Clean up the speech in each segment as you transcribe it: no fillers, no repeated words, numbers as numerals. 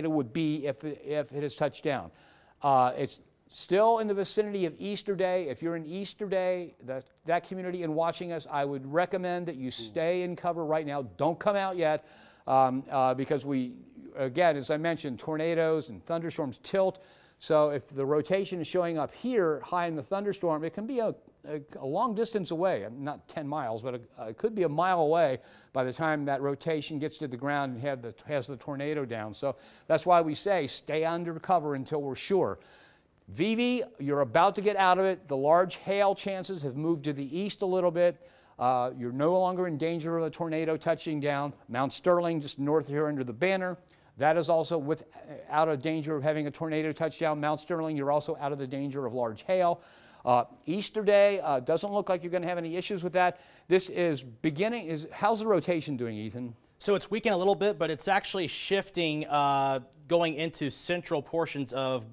it would be if it has touched down. It's still in the vicinity of Easter Day. If you're in Easter Day, that community and watching us, I would recommend that you stay in cover right now. Don't come out yet because again, as I mentioned, tornadoes and thunderstorms tilt. So if the rotation is showing up here high in the thunderstorm, it can be a long distance away, not 10 miles, but it could be a mile away by the time that rotation gets to the ground and has the tornado down. So that's why we say stay under cover until we're sure. Vivi, you're about to get out of it. The large hail chances have moved to the east a little bit. You're no longer in danger of a tornado touching down. Mount Sterling, just north here under the banner. That is also out of danger of having a tornado touchdown. Mount Sterling, you're also out of the danger of large hail. Easter Day, doesn't look like you're going to have any issues with that. This is how's the rotation doing, Ethan? So it's weakening a little bit, but it's actually shifting going into central portions of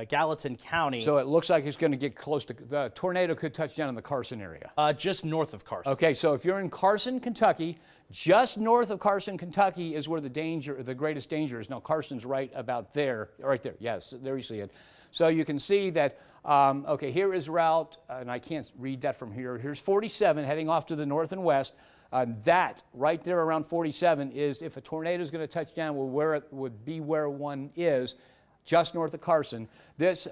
Gallatin County. So it looks like it's going to get close to, the tornado could touch down in the Carson area. Just north of Carson. Okay, so if you're in Carson, Kentucky, just north of Carson, Kentucky is where the greatest danger is. Now Carson's right about there, right there, yes, there you see it. So you can see that, okay, here is route, and I can't read that from here. Here's 47 heading off to the north and west. That right there around 47 is, if a tornado is going to touch down, where it would be where one is, just north of Carson. This,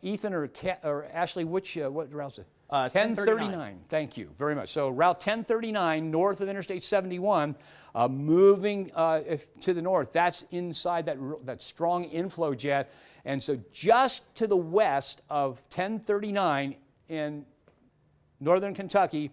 Ethan or Ashley, what route is it? 1039. Thank you very much. So Route 1039, north of Interstate 71, moving to the north. That's inside that strong inflow jet. And so just to the west of 1039 in northern Kentucky,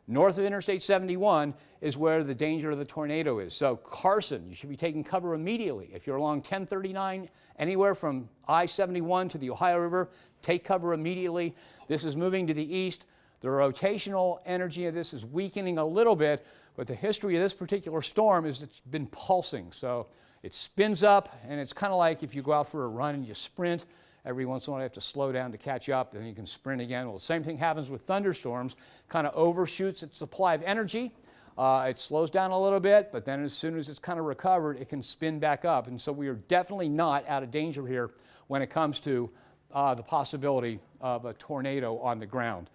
north of Interstate 71, is where the danger of the tornado is. So Carson, you should be taking cover immediately. If you're along 1039, anywhere from I-71 to the Ohio River, take cover immediately. This is moving to the east. The rotational energy of this is weakening a little bit, but the history of this particular storm is it's been pulsing. So it spins up, and it's kind of like if you go out for a run and you sprint. Every once in a while you have to slow down to catch up, then you can sprint again. Well, the same thing happens with thunderstorms. Kind of overshoots its supply of energy. It slows down a little bit, but then as soon as it's kind of recovered, it can spin back up. And so we are definitely not out of danger here when it comes to the possibility of a tornado on the ground.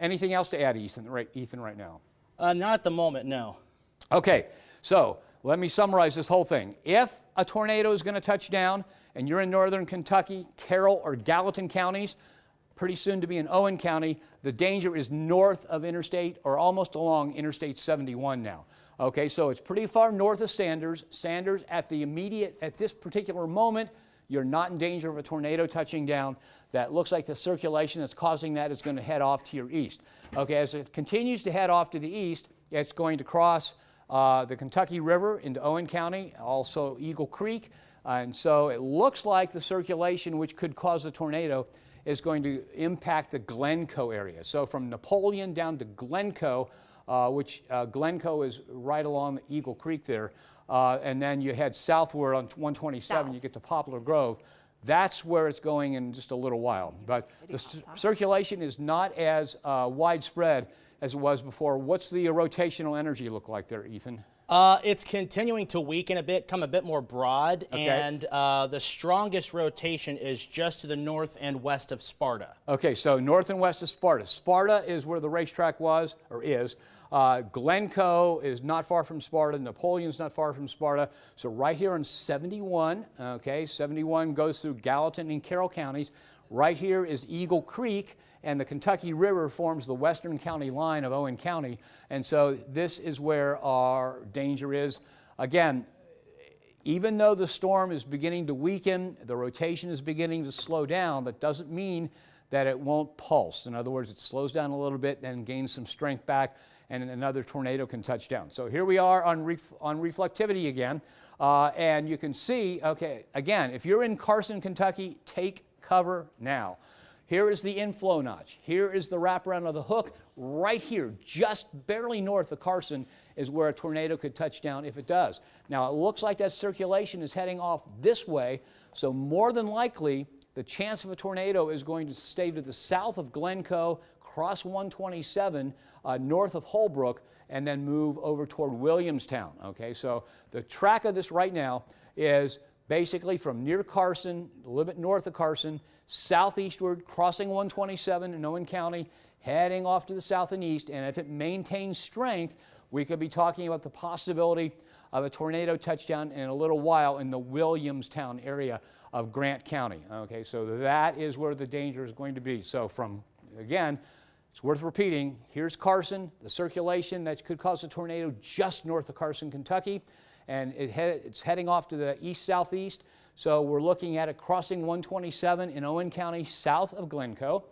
Anything else to add, Ethan, right now? Not at the moment, no. Okay, so let me summarize this whole thing. If a tornado is going to touch down and you're in northern Kentucky, Carroll or Gallatin counties, pretty soon to be in Owen County, the danger is north of Interstate or almost along Interstate 71 now. Okay, so it's pretty far north of Sanders. Sanders at this particular moment, you're not in danger of a tornado touching down. That looks like the circulation that's causing that is going to head off to your east. Okay, as it continues to head off to the east, it's going to cross the Kentucky River into Owen County, also Eagle Creek. And so it looks like the circulation, which could cause the tornado, is going to impact the Glencoe area. So from Napoleon down to Glencoe, which Glencoe is right along the Eagle Creek there, and then you head southward on 127, you get to Poplar Grove. That's where it's going in just a little while. But the circulation is not as widespread as it was before. What's the rotational energy look like there, Ethan? It's continuing to weaken a bit, come a bit more broad, okay. And the strongest rotation is just to the north and west of Sparta. Okay, so north and west of Sparta. Sparta is where the racetrack was, or is. Glencoe is not far from Sparta. Napoleon's not far from Sparta. So right here in 71, okay, 71 goes through Gallatin and Carroll counties. Right here is Eagle Creek, and the Kentucky River forms the western county line of Owen County. And so this is where our danger is. Again, even though the storm is beginning to weaken, the rotation is beginning to slow down, that doesn't mean that it won't pulse. In other words, it slows down a little bit, then gains some strength back, and another tornado can touch down. So here we are on reflectivity again. And you can see, okay, again, if you're in Carson, Kentucky, take cover now. Here is the inflow notch. Here is the wraparound of the hook. Right here, just barely north of Carson, is where a tornado could touch down if it does. Now, it looks like that circulation is heading off this way, so more than likely, the chance of a tornado is going to stay to the south of Glencoe, cross 127, north of Holbrook, and then move over toward Williamstown. Okay, so the track of this right now is basically from near Carson, a little bit north of Carson, southeastward, crossing 127 in Owen County, heading off to the south and east. And if it maintains strength, we could be talking about the possibility of a tornado touchdown in a little while in the Williamstown area of Grant County. Okay, so that is where the danger is going to be. So from, again, it's worth repeating, here's Carson, the circulation that could cause a tornado just north of Carson, Kentucky, and it's heading off to the east-southeast. So we're looking at it crossing 127 in Owen County, south of Glencoe,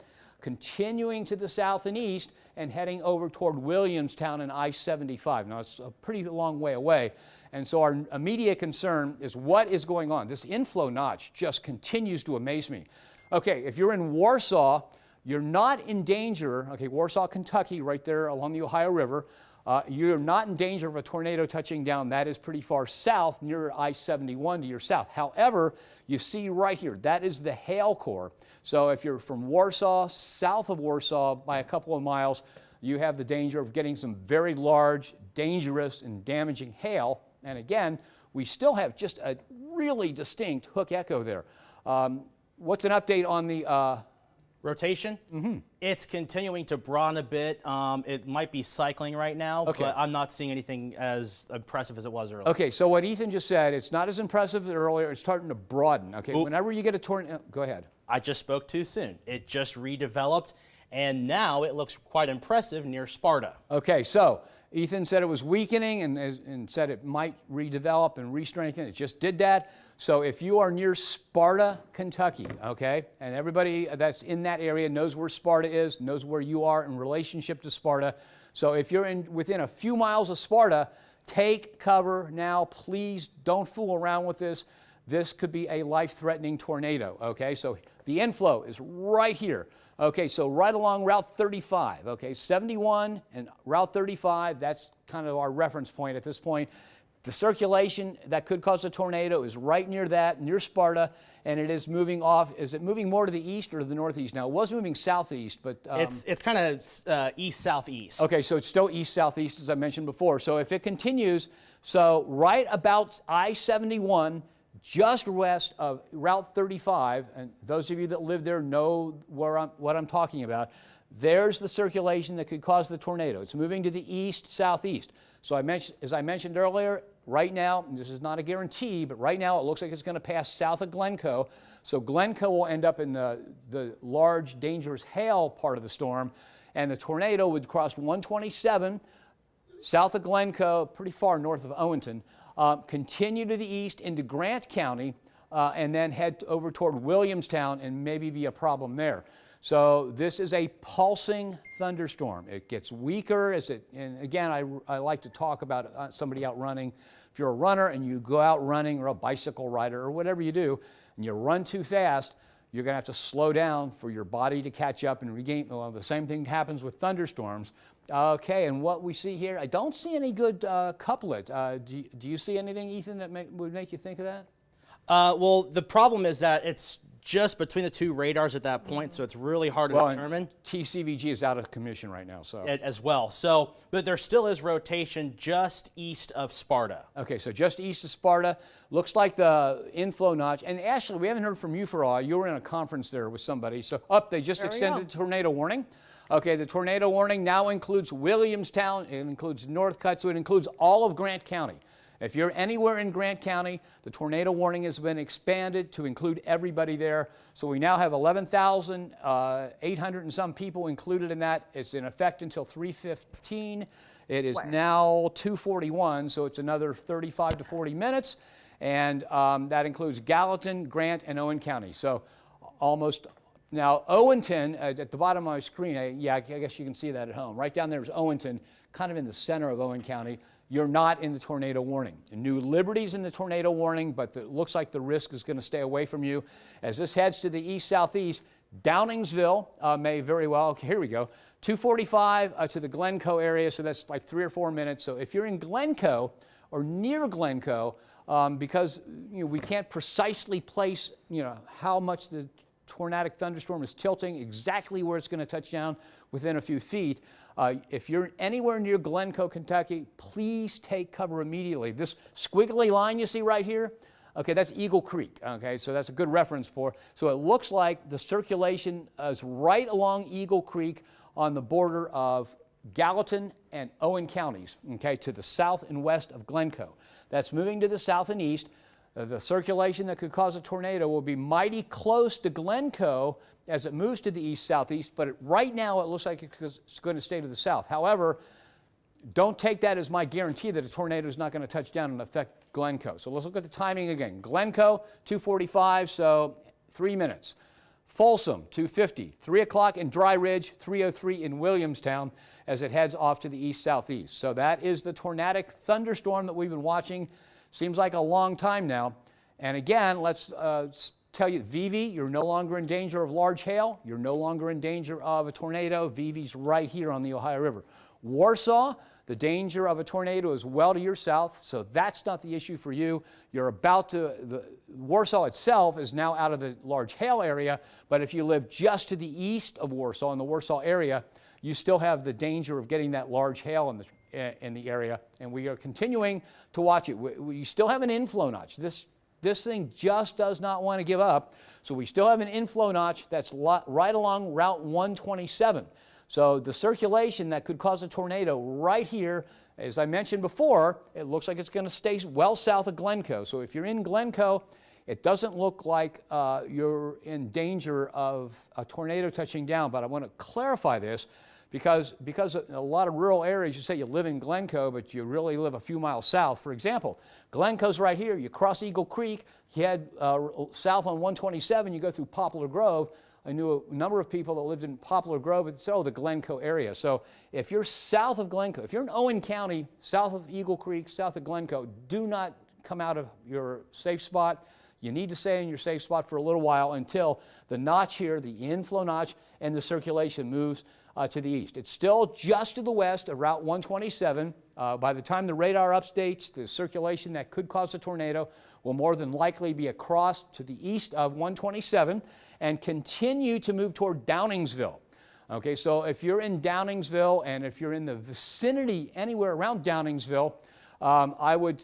continuing to the south and east, and heading over toward Williamstown and I-75. Now, it's a pretty long way away. And so our immediate concern is what is going on. This inflow notch just continues to amaze me. Okay, if you're in Warsaw, you're not in danger, okay, Warsaw, Kentucky, right there along the Ohio River. You're not in danger of a tornado touching down. That is pretty far south, near I-71 to your south. However, you see right here, that is the hail core. So if you're from Warsaw, south of Warsaw by a couple of miles, you have the danger of getting some very large, dangerous, and damaging hail. And again, we still have just a really distinct hook echo there. What's an update on the rotation? It's continuing to broaden a bit. It might be cycling right now, but I'm not seeing anything as impressive as it was earlier. Okay, so what Ethan just said, it's not as impressive as earlier. It's starting to broaden. Okay, whenever you get a tornado, go ahead. I just spoke too soon. It just redeveloped, and now it looks quite impressive near Sparta. Okay, so Ethan said it was weakening and said it might redevelop and re-strengthen. It just did that. So if you are near Sparta, Kentucky, okay, and everybody that's in that area knows where Sparta is, knows where you are in relationship to Sparta. So if you're within a few miles of Sparta, take cover now. Please don't fool around with this. This could be a life-threatening tornado, okay? So the inflow is right here. Okay, so right along Route 35, okay, 71 and Route 35, that's kind of our reference point at this point. The circulation that could cause a tornado is right near that, near Sparta, and it is moving off. Is it moving more to the east or to the northeast? Now, it was moving southeast, but... it's kind of east-southeast. Okay, so it's still east-southeast, as I mentioned before. So if it continues, so right about I-71, just west of Route 35, and those of you that live there know what I'm talking about, there's the circulation that could cause the tornado. It's moving to the east-southeast. So as I mentioned earlier, right now, and this is not a guarantee, but right now it looks like it's going to pass south of Glencoe. So Glencoe will end up in the large, dangerous hail part of the storm, and the tornado would cross 127 south of Glencoe, pretty far north of Owenton, continue to the east into Grant County, and then head over toward Williamstown and maybe be a problem there. So this is a pulsing thunderstorm. It gets weaker as it, and again, I like to talk about somebody out running. If you're a runner and you go out running, or a bicycle rider or whatever you do, and you run too fast, you're going to have to slow down for your body to catch up and regain. Well, the same thing happens with thunderstorms. Okay, and what we see here, I don't see any good couplet. Do you see anything, Ethan, that would make you think of that? Well, the problem is that it's just between the two radars at that point, so it's really hard to determine. TCVG is out of commission right now, so. As well. So, but there still is rotation just east of Sparta. Okay, so just east of Sparta. Looks like the inflow notch. And Ashley, we haven't heard from you for a while. You were in a conference there with somebody. So, they just extended the tornado warning. Okay, the tornado warning now includes Williamstown. It includes Northcutt, so it includes all of Grant County. If you're anywhere in Grant County, the tornado warning has been expanded to include everybody there. So we now have 11,800 and some people included in that. It's in effect until 3:15. It is now 2:41, so it's another 35 to 40 minutes. And that includes Gallatin, Grant, and Owen County. So almost, now Owenton, at the bottom of my screen, I guess you can see that at home. Right down there is Owenton, kind of in the center of Owen County. You're not in the tornado warning. New Liberty's in the tornado warning, but it looks like the risk is going to stay away from you. As this heads to the east-southeast, Downingsville may very well, okay, here we go, 245 to the Glencoe area, so that's like 3 or 4 minutes. So if you're in Glencoe or near Glencoe, because we can't precisely place how much the tornadic thunderstorm is tilting, exactly where it's going to touch down within a few feet. If you're anywhere near Glencoe, Kentucky, please take cover immediately. This squiggly line you see right here, Okay, that's Eagle Creek. Okay, so that's a good reference for. So it looks like the circulation is right along Eagle Creek on the border of Gallatin and Owen counties, okay, to the south and west of Glencoe. That's moving to the south and east. The circulation that could cause a tornado will be mighty close to Glencoe as it moves to the east-southeast, but right now it looks like it's going to stay to the south. However, don't take that as my guarantee that a tornado is not going to touch down and affect Glencoe. So let's look at the timing again. Glencoe, 2:45, so 3 minutes. Folsom, 2:50, 3 o'clock in Dry Ridge, 3:03 in Williamstown as it heads off to the east-southeast. So that is the tornadic thunderstorm that we've been watching. Seems like a long time now. And again, let's tell you, Vivi, you're no longer in danger of large hail. You're no longer in danger of a tornado. Vivi's right here on the Ohio River. Warsaw, the danger of a tornado is well to your south, so that's not the issue for you. You're about to, Warsaw itself is now out of the large hail area, but if you live just to the east of Warsaw, in the Warsaw area, you still have the danger of getting that large hail in the area, and we are continuing to watch it. We still have an inflow notch. This thing just does not want to give up, so we still have an inflow notch that's right along Route 127. So the circulation that could cause a tornado right here, as I mentioned before, it looks like it's going to stay well south of Glencoe. So if you're in Glencoe, it doesn't look like you're in danger of a tornado touching down, but I want to clarify this because in a lot of rural areas, you say you live in Glencoe, but you really live a few miles south. For example, Glencoe's right here. You cross Eagle Creek, you head south on 127, you go through Poplar Grove. I knew a number of people that lived in Poplar Grove, it's the Glencoe area. So if you're south of Glencoe, if you're in Owen County, south of Eagle Creek, south of Glencoe, do not come out of your safe spot. You need to stay in your safe spot for a little while until the notch here, the inflow notch, and the circulation moves to the east. It's still just to the west of Route 127. By the time the radar updates, the circulation that could cause a tornado will more than likely be across to the east of 127 and continue to move toward Downingsville. Okay, so if you're in Downingsville and if you're in the vicinity anywhere around Downingsville, I would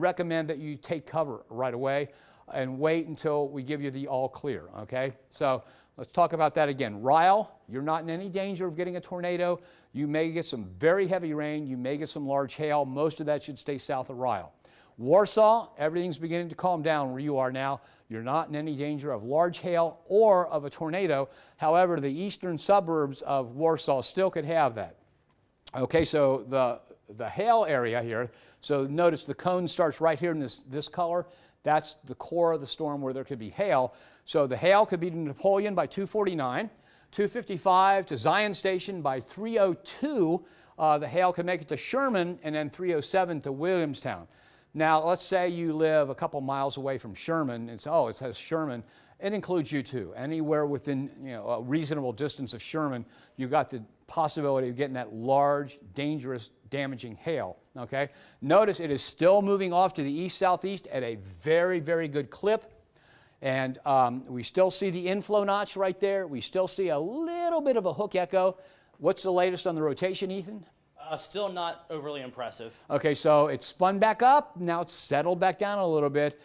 recommend that you take cover right away and wait until we give you the all clear, okay? So let's talk about that again. Ryle, you're not in any danger of getting a tornado. You may get some very heavy rain. You may get some large hail. Most of that should stay south of Ryle. Warsaw, everything's beginning to calm down where you are now. You're not in any danger of large hail or of a tornado. However, the eastern suburbs of Warsaw still could have that. Okay, so the hail area here, so notice the cone starts right here in this color. That's the core of the storm where there could be hail. So the hail could be to Napoleon by 2:49, 2:55 to Zion Station by 3:02. The hail could make it to Sherman, and then 3:07 to Williamstown. Now, let's say you live a couple miles away from Sherman. It says Sherman. It includes you too. Anywhere within a reasonable distance of Sherman, you've got the possibility of getting that large, dangerous, damaging hail. Okay. Notice it is still moving off to the east-southeast at a very, very good clip. And we still see the inflow notch right there. We still see a little bit of a hook echo. What's the latest on the rotation, Ethan? Still not overly impressive. Okay, so it's spun back up. Now it's settled back down a little bit.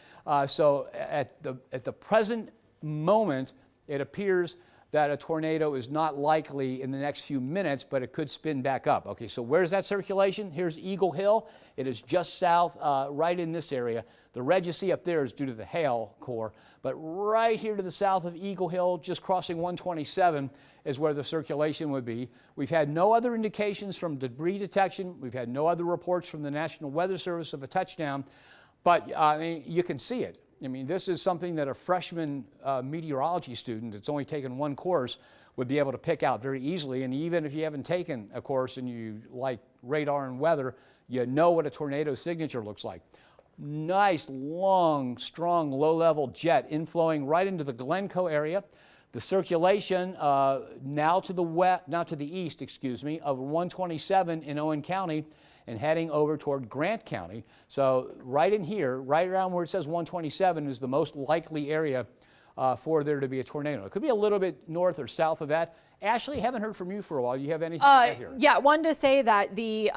So at the present moment, it appears that a tornado is not likely in the next few minutes, but it could spin back up. Okay, so where's that circulation? Here's Eagle Hill. It is just south, right in this area. The red you see up there is due to the hail core, but right here to the south of Eagle Hill, just crossing 127, is where the circulation would be. We've had no other indications from debris detection. We've had no other reports from the National Weather Service of a touchdown, but I mean, you can see it. I mean, this is something that a freshman meteorology student that's only taken one course would be able to pick out very easily. And even if you haven't taken a course and you like radar and weather, you know what a tornado signature looks like. Nice, long, strong, low-level jet inflowing right into the Glencoe area. The circulation now to the east, of 127 in Owen County and heading over toward Grant County. So right in here, right around where it says 127 is the most likely area for there to be a tornado. It could be a little bit north or south of that. Ashley, haven't heard from you for a while. You have anything to add here? Yeah, wanted to say that the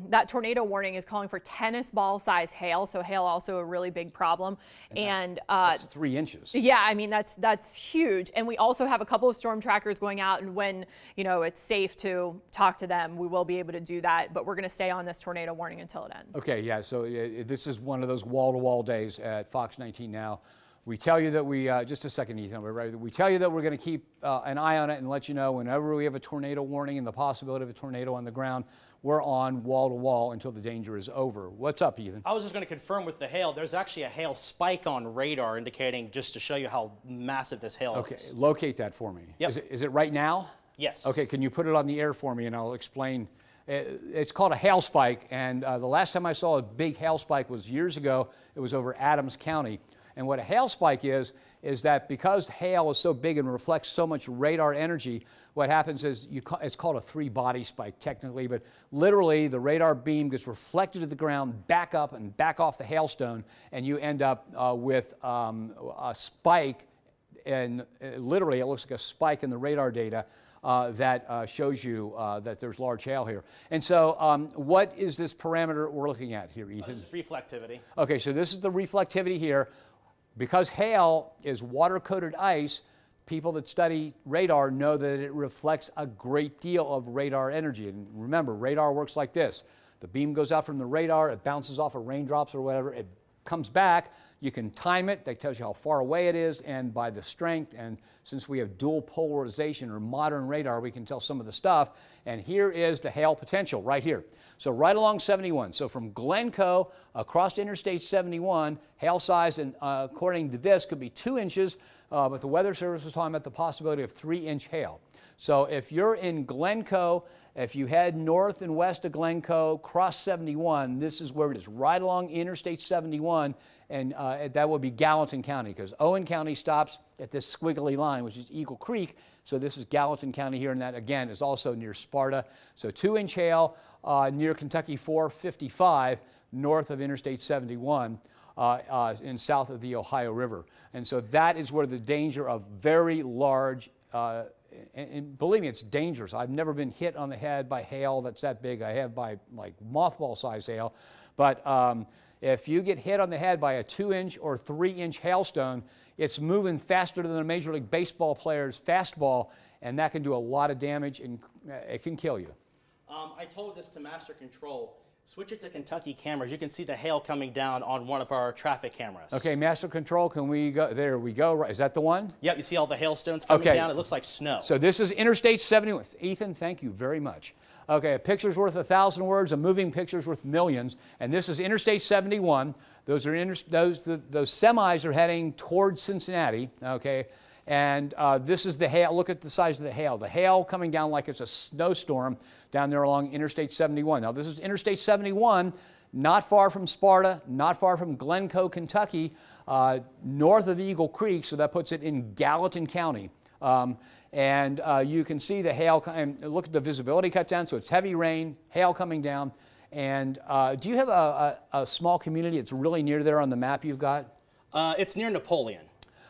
that tornado warning is calling for tennis ball size hail. So hail also a really big problem. And that's 3 inches. yeah, I mean that's huge. And we also have a couple of storm trackers going out, and when it's safe to talk to them, we will be able to do that. But we're going to stay on this tornado warning until it ends. Okay, yeah. So this is one of those wall-to-wall days at Fox 19 now. We tell you that we, just a second, Ethan, we tell you that we're going to keep an eye on it and let you know whenever we have a tornado warning and the possibility of a tornado on the ground, we're on wall to wall until the danger is over. What's up, Ethan? I was just going to confirm with the hail, there's actually a hail spike on radar indicating, just to show you how massive this hail is. Okay, locate that for me. Yep. Is it right now? Yes. Okay, can you put it on the air for me and I'll explain. It's called a hail spike, and the last time I saw a big hail spike was years ago. It was over Adams County. And what a hail spike is that because hail is so big and reflects so much radar energy, what happens is it's called a 3-body spike technically, but literally the radar beam gets reflected to the ground, back up and back off the hailstone, and you end up with a spike, and literally it looks like a spike in the radar data that shows you that there's large hail here. And so what is this parameter we're looking at here, Ethan? This is reflectivity. Okay, so this is the reflectivity here. Because hail is water-coated ice, people that study radar know that it reflects a great deal of radar energy. And remember, radar works like this. The beam goes out from the radar, it bounces off of raindrops or whatever, it comes back. You can time it, that tells you how far away it is, and by the strength, and since we have dual polarization or modern radar, we can tell some of the stuff. And here is the hail potential right here. So right along 71. So from Glencoe across Interstate 71, hail size, and according to this, could be 2 inches, but the Weather Service was talking about the possibility of 3-inch hail. So if you're in Glencoe, if you head north and west of Glencoe, cross 71, this is where it is, right along Interstate 71, and that would be Gallatin County, because Owen County stops at this squiggly line, which is Eagle Creek. So this is Gallatin County here, and that, again, is also near Sparta. So 2-inch hail near Kentucky 455, north of Interstate 71, and south of the Ohio River. And so that is where the danger of very large, and believe me, it's dangerous. I've never been hit on the head by hail that's that big. I have by like mothball-size hail. But if you get hit on the head by a 2-inch or 3-inch hailstone, it's moving faster than a Major League Baseball player's fastball, and that can do a lot of damage, and it can kill you. I told this to Master Control. Switch it to Kentucky cameras. You can see the hail coming down on one of our traffic cameras. Okay, Master Control, can we go? There we go. Right, is that the one? Yep, you see all the hailstones coming down? It looks like snow. So this is Interstate 71. Ethan, thank you very much. Okay, a picture's worth 1,000 words, a moving picture's worth millions, and this is Interstate 71. Those semis are heading towards Cincinnati, okay? And this is the hail. Look at the size of the hail. The hail coming down like it's a snowstorm down there along Interstate 71. Now, this is Interstate 71, not far from Sparta, not far from Glencoe, Kentucky, north of Eagle Creek, so that puts it in Gallatin County. And you can see the hail, and look at the visibility cut down, so it's heavy rain, hail coming down. And do you have a small community that's really near there on the map you've got? It's near Napoleon.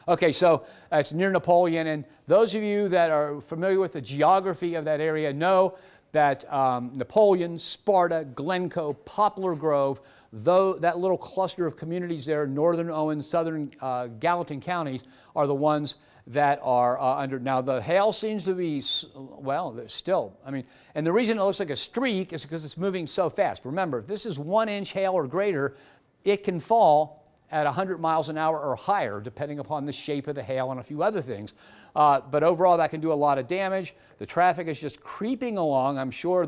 Okay, so it's near Napoleon, and those of you that are familiar with the geography of that area know that Napoleon, Sparta, Glencoe, Poplar Grove, that little cluster of communities there, northern Owen, southern Gallatin counties, are the ones that are under. Now, the hail seems to be, well, there's still, I mean, and the reason it looks like a streak is because it's moving so fast. Remember, if this is 1-inch hail or greater, it can fall at 100 miles an hour or higher, depending upon the shape of the hail and a few other things. But overall, that can do a lot of damage. The traffic is just creeping along. I'm sure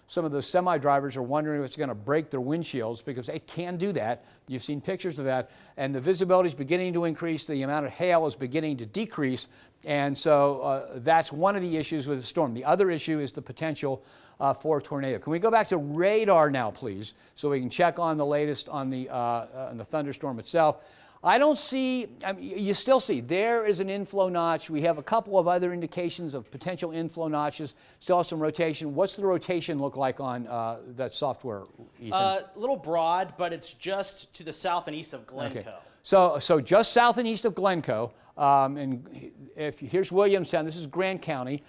some of the semi-drivers are wondering if it's going to break their windshields, because it can do that. You've seen pictures of that. And the visibility is beginning to increase. The amount of hail is beginning to decrease. And so that's one of the issues with the storm. The other issue is the potential for a tornado. Can we go back to radar now, please, so we can check on the latest on the thunderstorm itself? I don't see, I mean, you still see, there is an inflow notch. We have a couple of other indications of potential inflow notches. Still have some rotation. What's the rotation look like on that software, Ethan? A little broad, but it's just to the south and east of Glencoe. Okay. So just south and east of Glencoe, and here's Williamstown. This is Grant County.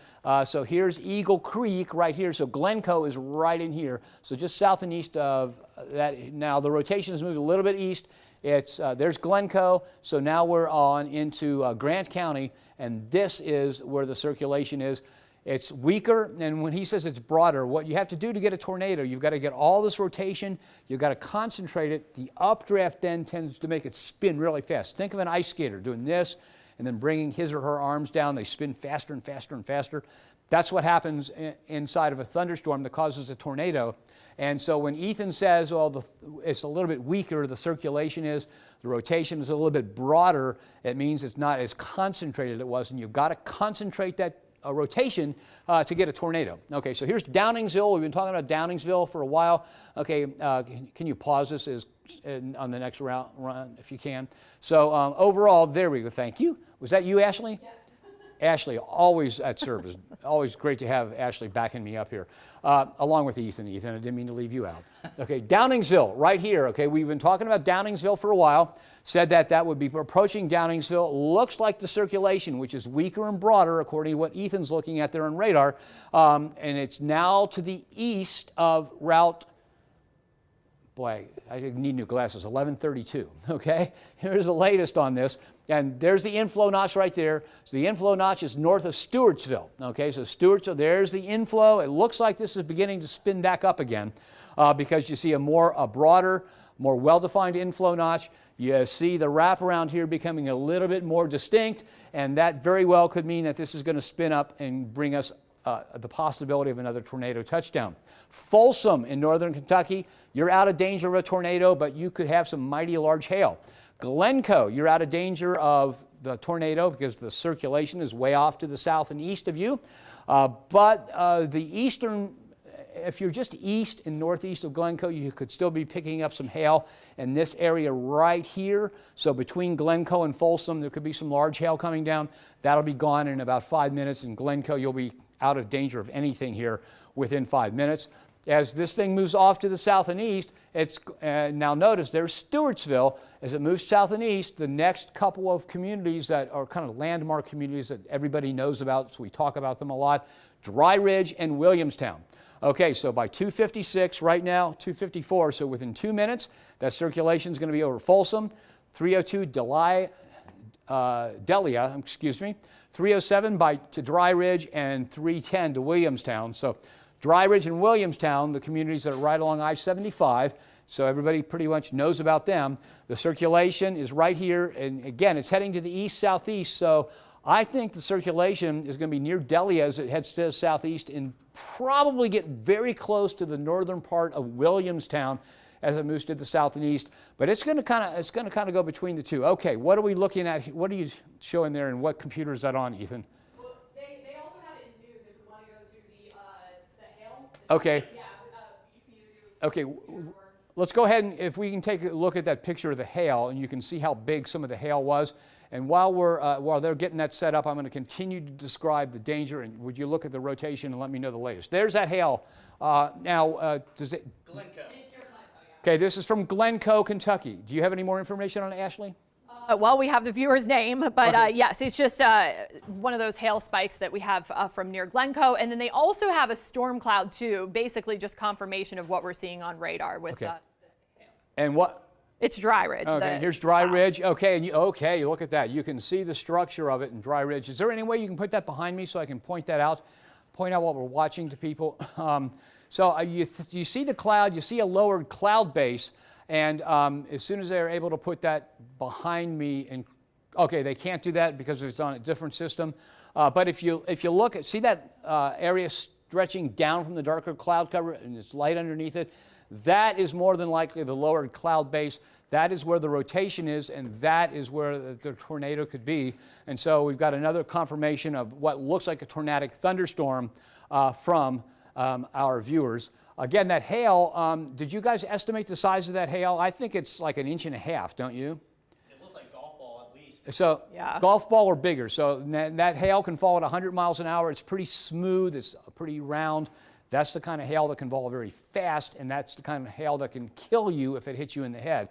So here's Eagle Creek right here. So Glencoe is right in here. So just south and east of that. Now the rotation has moved a little bit east. There's Glencoe. So now we're on into Grant County, and this is where the circulation is. It's weaker, and when he says it's broader, what you have to do to get a tornado, you've got to get all this rotation, you've got to concentrate it. The updraft then tends to make it spin really fast. Think of an ice skater doing this and then bringing his or her arms down. They spin faster and faster and faster. That's what happens inside of a thunderstorm that causes a tornado. And so when Ethan says, well, it's a little bit weaker, the circulation is, the rotation is a little bit broader, it means it's not as concentrated as it was, and you've got to concentrate that rotation to get a tornado. Okay, so here's Downingsville. We've been talking about Downingsville for a while. Okay, can you pause this on the next run if you can? So overall, there we go. Thank you. Was that you, Ashley? Yes. Ashley, always at service. Always great to have Ashley backing me up here, along with Ethan. Ethan, I didn't mean to leave you out. Okay, Downingsville, right here. Okay, we've been talking about Downingsville for a while. Said that would be approaching Downingsville. Looks like the circulation, which is weaker and broader, according to what Ethan's looking at there on radar, and it's now to the east of Route. Boy, I need new glasses. 1132. Okay, here's the latest on this. And there's the inflow notch right there. So the inflow notch is north of Stewartsville. Okay, so Stewartsville, there's the inflow. It looks like this is beginning to spin back up again because you see a broader, more well-defined inflow notch. You see the wraparound here becoming a little bit more distinct, and that very well could mean that this is going to spin up and bring us the possibility of another tornado touchdown. Folsom in northern Kentucky, you're out of danger of a tornado, but you could have some mighty large hail. Glencoe, you're out of danger of the tornado because the circulation is way off to the south and east of you. But the eastern, if you're just east and northeast of Glencoe, you could still be picking up some hail in this area right here. So between Glencoe and Folsom, there could be some large hail coming down. That'll be gone in about 5 minutes. In Glencoe, you'll be out of danger of anything here within 5 minutes. As this thing moves off to the south and east, now notice there's Stewartsville. As it moves south and east, the next couple of communities that are kind of landmark communities that everybody knows about, so we talk about them a lot, Dry Ridge and Williamstown. Okay, so by 2:56 right now, 2:54, so within 2 minutes, that circulation is going to be over Folsom, 302 Delia, 307 to Dry Ridge, and 310 to Williamstown. So Dry Ridge and Williamstown, the communities that are right along I-75, so everybody pretty much knows about them. The circulation is right here, and again, it's heading to the east-southeast, so I think the circulation is going to be near Delia as it heads to the southeast and probably get very close to the northern part of Williamstown as it moves to the south and east. But it's going to kind of go between the two. Okay, what are we looking at? What are you showing there, and what computer is that on, Ethan? Well, they also have it in news if we want to go to the hail. Okay. Yeah, you can either do. Okay. Let's go ahead and if we can take a look at that picture of the hail, and you can see how big some of the hail was. And while they're getting that set up, I'm going to continue to describe the danger. And would you look at the rotation and let me know the latest? There's that hail. Does it? Glencoe. Okay, this is from Glencoe, Kentucky. Do you have any more information on it, Ashley? Well, we have the viewer's name, but Okay. yes, it's just one of those hail spikes that we have from near Glencoe. And then they also have a storm cloud, too, basically just confirmation of what we're seeing on radar with Okay. this hail. And what? It's Dry Ridge. Okay, here's Dry Ridge. Okay, and you look at that. You can see the structure of it in Dry Ridge. Is there any way you can put that behind me so I can point out what we're watching to people? So you see the cloud, you see a lowered cloud base, and as soon as they're able to put that behind me, okay, they can't do that because it's on a different system. But if you look at, see that area stretching down from the darker cloud cover and it's light underneath it, that is more than likely the lowered cloud base. That is where the rotation is, and that is where the tornado could be. And so we've got another confirmation of what looks like a tornadic thunderstorm from our viewers. Again, that hail, did you guys estimate the size of that hail? I think it's like 1.5 inches, don't you? It looks like golf ball at least. So Yeah. golf ball or bigger. So that hail can fall at 100 miles an hour. It's pretty smooth. It's pretty round. That's the kind of hail that can fall very fast, and that's the kind of hail that can kill you if it hits you in the head.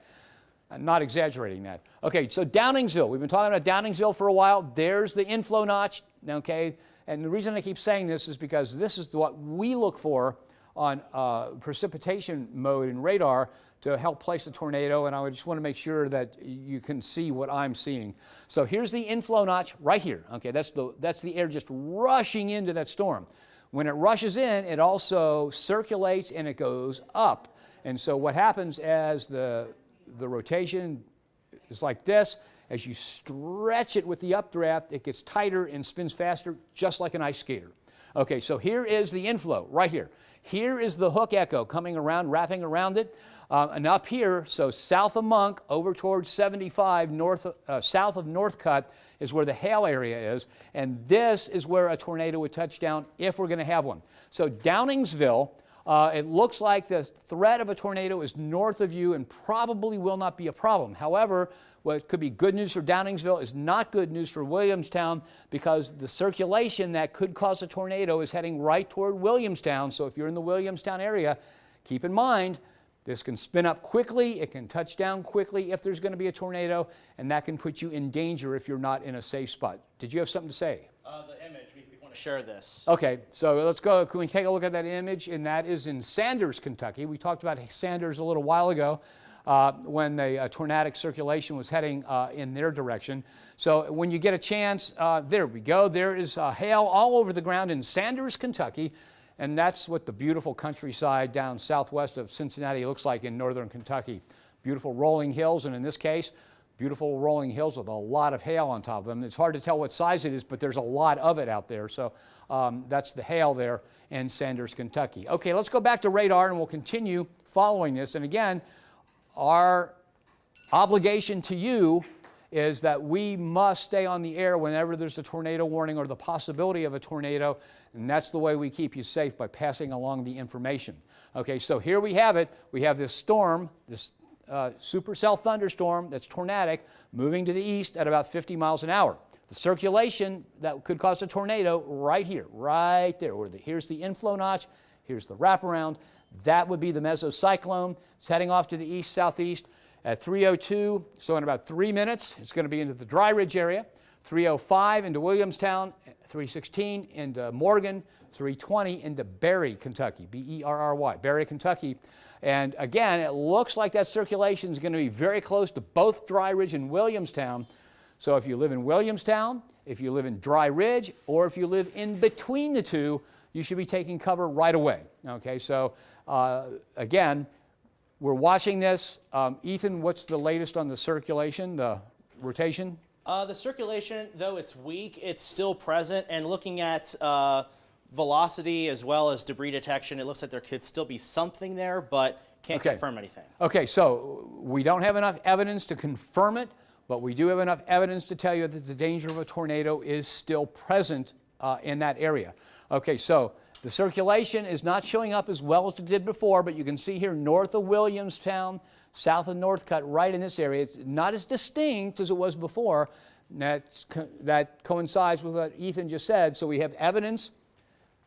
I'm not exaggerating that. Okay, so Downingsville. We've been talking about Downingsville for a while. There's the inflow notch, okay? And the reason I keep saying this is because this is what we look for on precipitation mode in radar to help place a tornado, and I just want to make sure that you can see what I'm seeing. So here's the inflow notch right here. Okay, that's the air just rushing into that storm. When it rushes in, it also circulates and it goes up. And so what happens as the rotation is like this, as you stretch it with the updraft, it gets tighter and spins faster, just like an ice skater. Okay, so here is the inflow right here. Here is the hook echo coming around, wrapping around it. And up here, so south of Monk, over towards 75, south of Northcutt is where the hail area is. And this is where a tornado would touch down if we're going to have one. So Downingsville, it looks like the threat of a tornado is north of you and probably will not be a problem. However, what could be good news for Downingsville is not good news for Williamstown, because the circulation that could cause a tornado is heading right toward Williamstown. So if you're in the Williamstown area, keep in mind, this can spin up quickly, it can touch down quickly if there's going to be a tornado, and that can put you in danger if you're not in a safe spot. Did you have something to say? The image, we want to share this. Okay, so let's go. Can we take a look at that image? And that is in Sanders, Kentucky. We talked about Sanders a little while ago when the tornadic circulation was heading in their direction. So when you get a chance, there we go. There is hail all over the ground in Sanders, Kentucky. And that's what the beautiful countryside down southwest of Cincinnati looks like in northern Kentucky. Beautiful rolling hills, and in this case, beautiful rolling hills with a lot of hail on top of them. It's hard to tell what size it is, but there's a lot of it out there. So that's the hail there in Sanders, Kentucky. Okay, let's go back to radar, and we'll continue following this. And again, our obligation to you is that we must stay on the air whenever there's a tornado warning or the possibility of a tornado, and that's the way we keep you safe, by passing along the information. Okay, so here we have it. We have this storm, this supercell thunderstorm that's tornadic, moving to the east at about 50 miles an hour. The circulation that could cause a tornado right here, right there. Here's the inflow notch, here's the wraparound. That would be the mesocyclone. It's heading off to the east-southeast at 3:02, so in about 3 minutes, it's going to be into the Dry Ridge area. 3:05 into Williamstown, 3:16 into Morgan, 3:20 into Berry, Kentucky, B-E-R-R-Y, Berry, Kentucky. And again, it looks like that circulation is going to be very close to both Dry Ridge and Williamstown. So if you live in Williamstown, if you live in Dry Ridge, or if you live in between the two, you should be taking cover right away. Okay, so again, we're watching this. Ethan, what's the latest on the circulation, the rotation? The circulation, though it's weak, it's still present. And looking at velocity as well as debris detection, it looks like there could still be something there, but can't confirm anything. Okay, so we don't have enough evidence to confirm it, but we do have enough evidence to tell you that the danger of a tornado is still present in that area. Okay, so the circulation is not showing up as well as it did before, but you can see here north of Williamstown, south of Northcutt, right in this area. It's not as distinct as it was before. That coincides with what Ethan just said. So we have evidence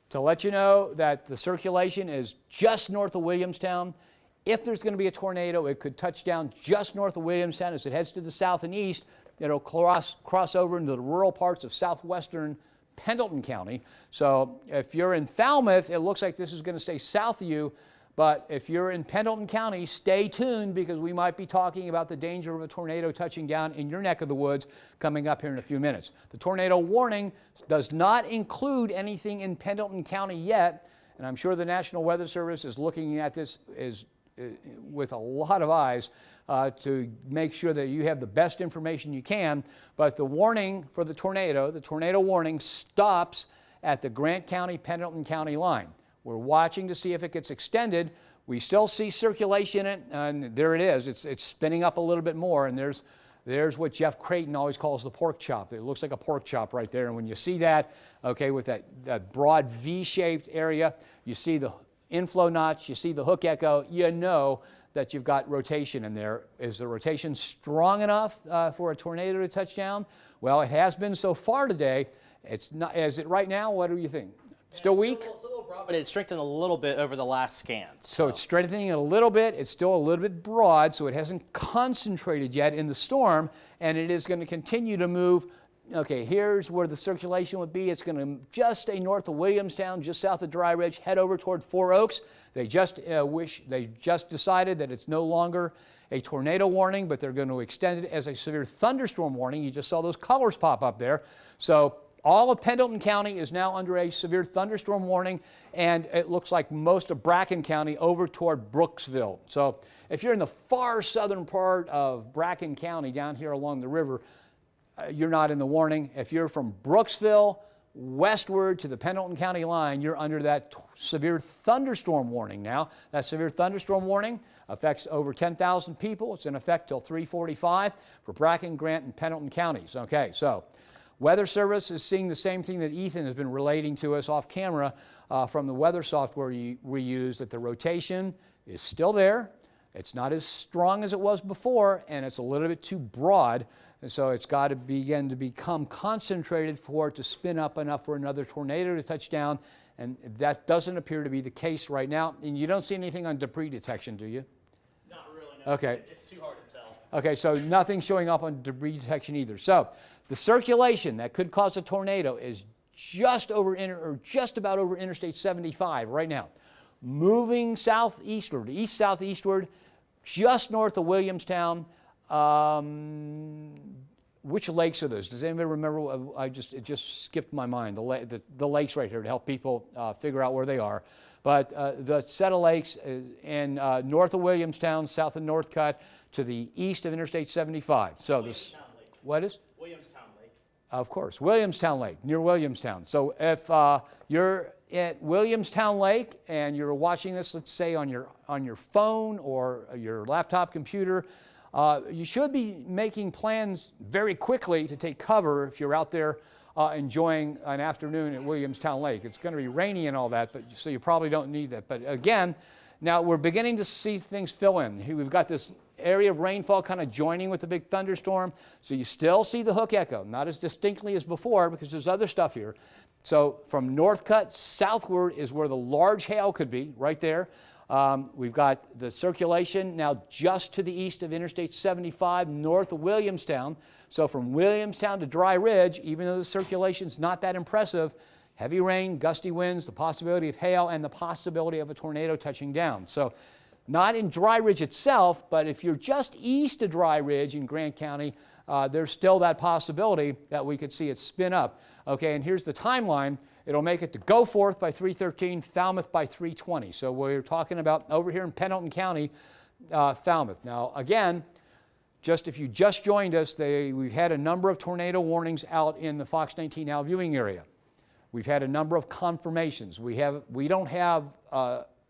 to let you know that the circulation is just north of Williamstown. If there's going to be a tornado, it could touch down just north of Williamstown. As it heads to the south and east, it'll cross over into the rural parts of southwestern Pendleton County. So if you're in Falmouth, it looks like this is going to stay south of you. But if you're in Pendleton County, stay tuned, because we might be talking about the danger of a tornado touching down in your neck of the woods coming up here in a few minutes. The tornado warning does not include anything in Pendleton County yet, and I'm sure the National Weather Service is looking at this with a lot of eyes to make sure that you have the best information you can. But the warning for the tornado warning stops at the Grant County, Pendleton County line. We're watching to see if it gets extended. We still see circulation in it, and there it is. It's spinning up a little bit more, and there's what Jeff Creighton always calls the pork chop. It looks like a pork chop right there, and when you see that, okay, with that broad V-shaped area, you see the inflow notch, you see the hook echo, you know that you've got rotation in there. Is the rotation strong enough for a tornado to touch down? Well, it has been so far today. It's not. Is it right now? What do you think? Still weak? It's a little broad, but it strengthened a little bit over the last scan. So it's strengthening it a little bit. It's still a little bit broad, so it hasn't concentrated yet in the storm, and it is going to continue to move. Okay, here's where the circulation would be. It's going to just stay north of Williamstown, just south of Dry Ridge, head over toward Four Oaks. They just decided that it's no longer a tornado warning, but they're going to extend it as a severe thunderstorm warning. You just saw those colors pop up there. So all of Pendleton County is now under a severe thunderstorm warning, and it looks like most of Bracken County over toward Brooksville. So if you're in the far southern part of Bracken County down here along the river, you're not in the warning. If you're from Brooksville westward to the Pendleton County line, you're under that severe thunderstorm warning now. That severe thunderstorm warning affects over 10,000 people. It's in effect till 3:45 for Bracken, Grant, and Pendleton counties. Okay, so Weather Service is seeing the same thing that Ethan has been relating to us off camera from the weather software we use, that the rotation is still there. It's not as strong as it was before, and it's a little bit too broad. And so it's got to begin to become concentrated for it to spin up enough for another tornado to touch down. And that doesn't appear to be the case right now. And you don't see anything on debris detection, do you? Not really, no. Okay. It's too hard to tell. Okay, so nothing showing up on debris detection either. So the circulation that could cause a tornado is just about over Interstate 75 right now. Moving southeastward, east-southeastward, just north of Williamstown. Which lakes are those? Does anybody remember? It just skipped my mind. The lakes right here to help people figure out where they are. But the set of lakes in north of Williamstown, south of Northcutt, to the east of Interstate 75. So this, what is? Williamstown Lake. Of course, Williamstown Lake, near Williamstown. So if you're at Williamstown Lake and you're watching this, let's say on your phone or your laptop computer, you should be making plans very quickly to take cover if you're out there enjoying an afternoon at Williamstown Lake. It's going to be rainy and all that, so you probably don't need that. But again, now we're beginning to see things fill in. Here we've got this area of rainfall kind of joining with the big thunderstorm, so you still see the hook echo, not as distinctly as before because there's other stuff here. So from Northcutt southward is where the large hail could be, right there. We've got the circulation now just to the east of Interstate 75, north of Williamstown. So from Williamstown to Dry Ridge, even though the circulation's not that impressive, heavy rain, gusty winds, the possibility of hail, and the possibility of a tornado touching down. So not in Dry Ridge itself, but if you're just east of Dry Ridge in Grant County, there's still that possibility that we could see it spin up. Okay, and here's the timeline. It'll make it to Goforth by 3:13, Falmouth by 3:20. So we're talking about over here in Pendleton County, Falmouth. Now, again, if you just joined us, we've had a number of tornado warnings out in the Fox 19 Now viewing area. We've had a number of confirmations. We don't have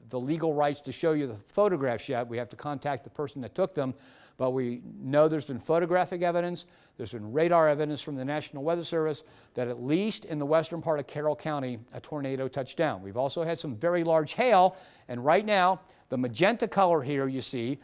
the legal rights to show you the photographs yet. We have to contact the person that took them. But we know there's been photographic evidence, there's been radar evidence from the National Weather Service that at least in the western part of Carroll County, a tornado touched down. We've also had some very large hail, and right now, the magenta color here you see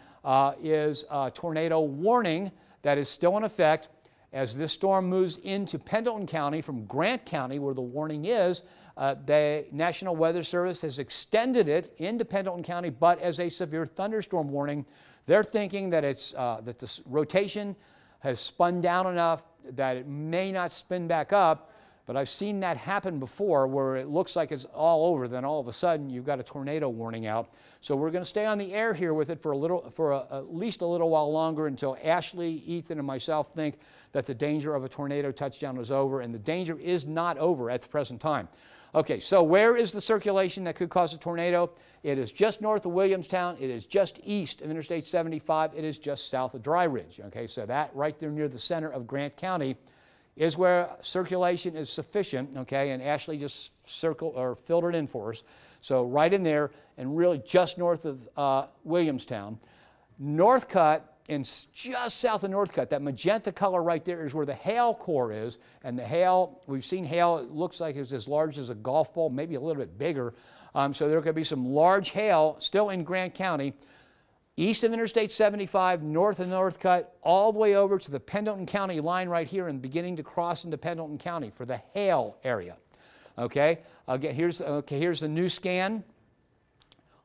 is a tornado warning that is still in effect. As this storm moves into Pendleton County from Grant County, where the warning is, the National Weather Service has extended it into Pendleton County, but as a severe thunderstorm warning. They're thinking that that the rotation has spun down enough that it may not spin back up, but I've seen that happen before where it looks like it's all over, then all of a sudden you've got a tornado warning out. So we're going to stay on the air here with it for at least a little while longer until Ashley, Ethan, and myself think that the danger of a tornado touchdown is over, and the danger is not over at the present time. Okay, so where is the circulation that could cause a tornado? It is just north of Williamstown. It is just east of Interstate 75. It is just south of Dry Ridge. Okay, so that right there near the center of Grant County is where circulation is sufficient. Okay, and Ashley just filled it in for us. So right in there, and really just north of Williamstown. Northcutt, and just south of Northcutt, that magenta color right there is where the hail core is. And the hail, we've seen hail, it looks like it's as large as a golf ball, maybe a little bit bigger. So there could be some large hail still in Grant County, east of Interstate 75, north of Northcutt, all the way over to the Pendleton County line right here and beginning to cross into Pendleton County for the hail area. Okay, again, here's the new scan.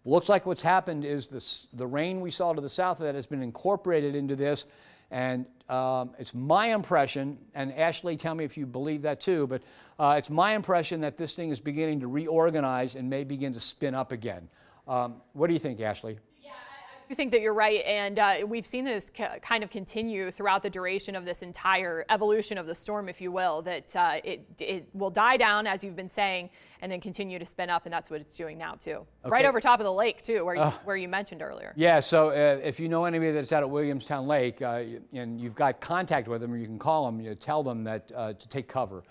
Looks like what's happened is the rain we saw to the south of that has been incorporated into this, and it's my impression, and Ashley, tell me if you believe that too, but it's my impression that this thing is beginning to reorganize and may begin to spin up again. What do you think, Ashley? I think that you're right, and we've seen this kind of continue throughout the duration of this entire evolution of the storm, if you will, that it will die down, as you've been saying, and then continue to spin up, and that's what it's doing now, too. Okay. Right over top of the lake, too, where you mentioned earlier. Yeah, so if you know anybody that's out at Williamstown Lake and you've got contact with them, or you can call them, tell them that to take cover.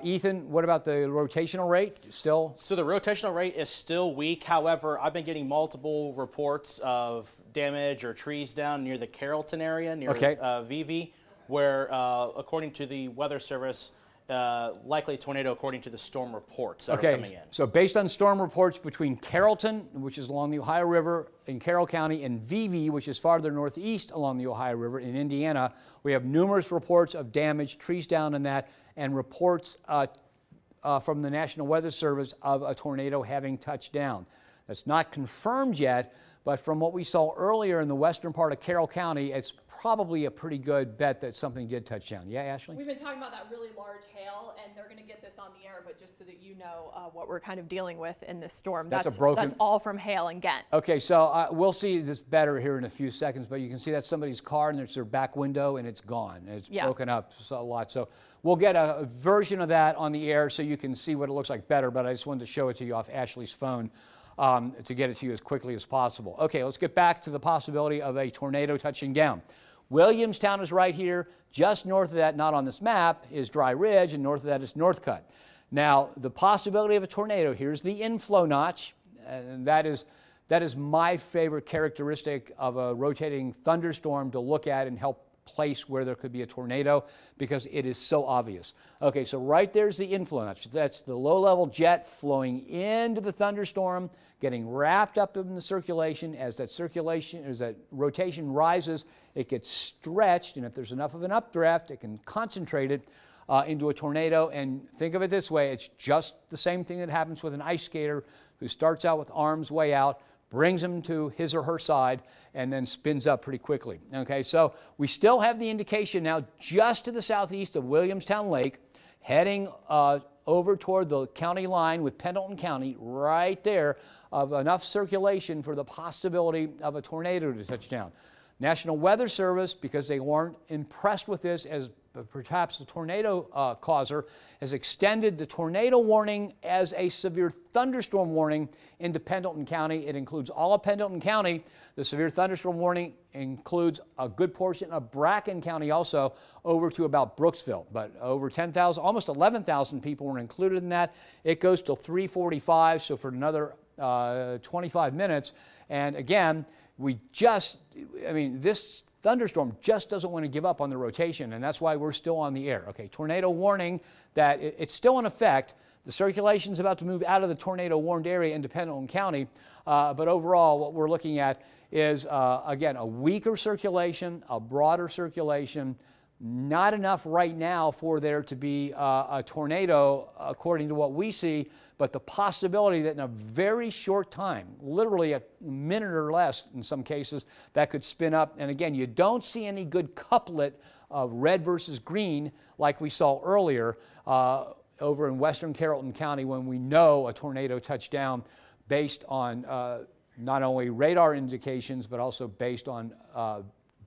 Ethan, what about the rotational rate still? So the rotational rate is still weak. However, I've been getting multiple reports of damage or trees down near the Carrollton area, near VV, where, according to the Weather Service, likely tornado according to the storm reports that are coming in. So based on storm reports between Carrollton, which is along the Ohio River in Carroll County, and VV, which is farther northeast along the Ohio River in Indiana, we have numerous reports of damage, trees down in that, and reports from the National Weather Service of a tornado having touched down. That's not confirmed yet, but from what we saw earlier in the western part of Carroll County, it's probably a pretty good bet that something did touch down. Yeah, Ashley? We've been talking about that really large hail, and they're going to get this on the air, but just so that you know what we're kind of dealing with in this storm. That's all from hail and Ghent. Okay, so we'll see this better here in a few seconds, but you can see that's somebody's car, and there's their back window, and it's gone. And it's broken up a lot. So we'll get a version of that on the air so you can see what it looks like better, but I just wanted to show it to you off Ashley's phone. To get it to you as quickly as possible. Okay, let's get back to the possibility of a tornado touching down. Williamstown is right here. Just north of that, not on this map, is Dry Ridge, and north of that is Northcutt. Now, the possibility of a tornado, here's the inflow notch, and that is my favorite characteristic of a rotating thunderstorm to look at and help place where there could be a tornado, because it is so obvious. Okay, so right there's the inflow notch. That's the low-level jet flowing into the thunderstorm, getting wrapped up in the circulation. As that rotation rises, it gets stretched, and if there's enough of an updraft, it can concentrate it into a tornado. And think of it this way, it's just the same thing that happens with an ice skater who starts out with arms way out, brings them to his or her side, and then spins up pretty quickly. Okay, so we still have the indication now just to the southeast of Williamstown Lake, heading over toward the county line with Pendleton County, right there, of enough circulation for the possibility of a tornado to touch down. National Weather Service, because they weren't impressed with this as perhaps the tornado causer, has extended the tornado warning as a severe thunderstorm warning into Pendleton County. It includes all of Pendleton County. The severe thunderstorm warning includes a good portion of Bracken County also, over to about Brooksville. But over 10,000, almost 11,000 people were included in that. It goes till 3:45, so for another 25 minutes. And again, this thunderstorm just doesn't want to give up on the rotation, and that's why we're still on the air. Okay, tornado warning that it's still in effect. The circulation is about to move out of the tornado warned area into Pendleton County, but overall what we're looking at is, again, a weaker circulation, a broader circulation, not enough right now for there to be a tornado according to what we see, but the possibility that in a very short time, literally a minute or less in some cases, that could spin up. And again, you don't see any good couplet of red versus green like we saw earlier over in western Carrollton County, when we know a tornado touched down based on not only radar indications, but also based on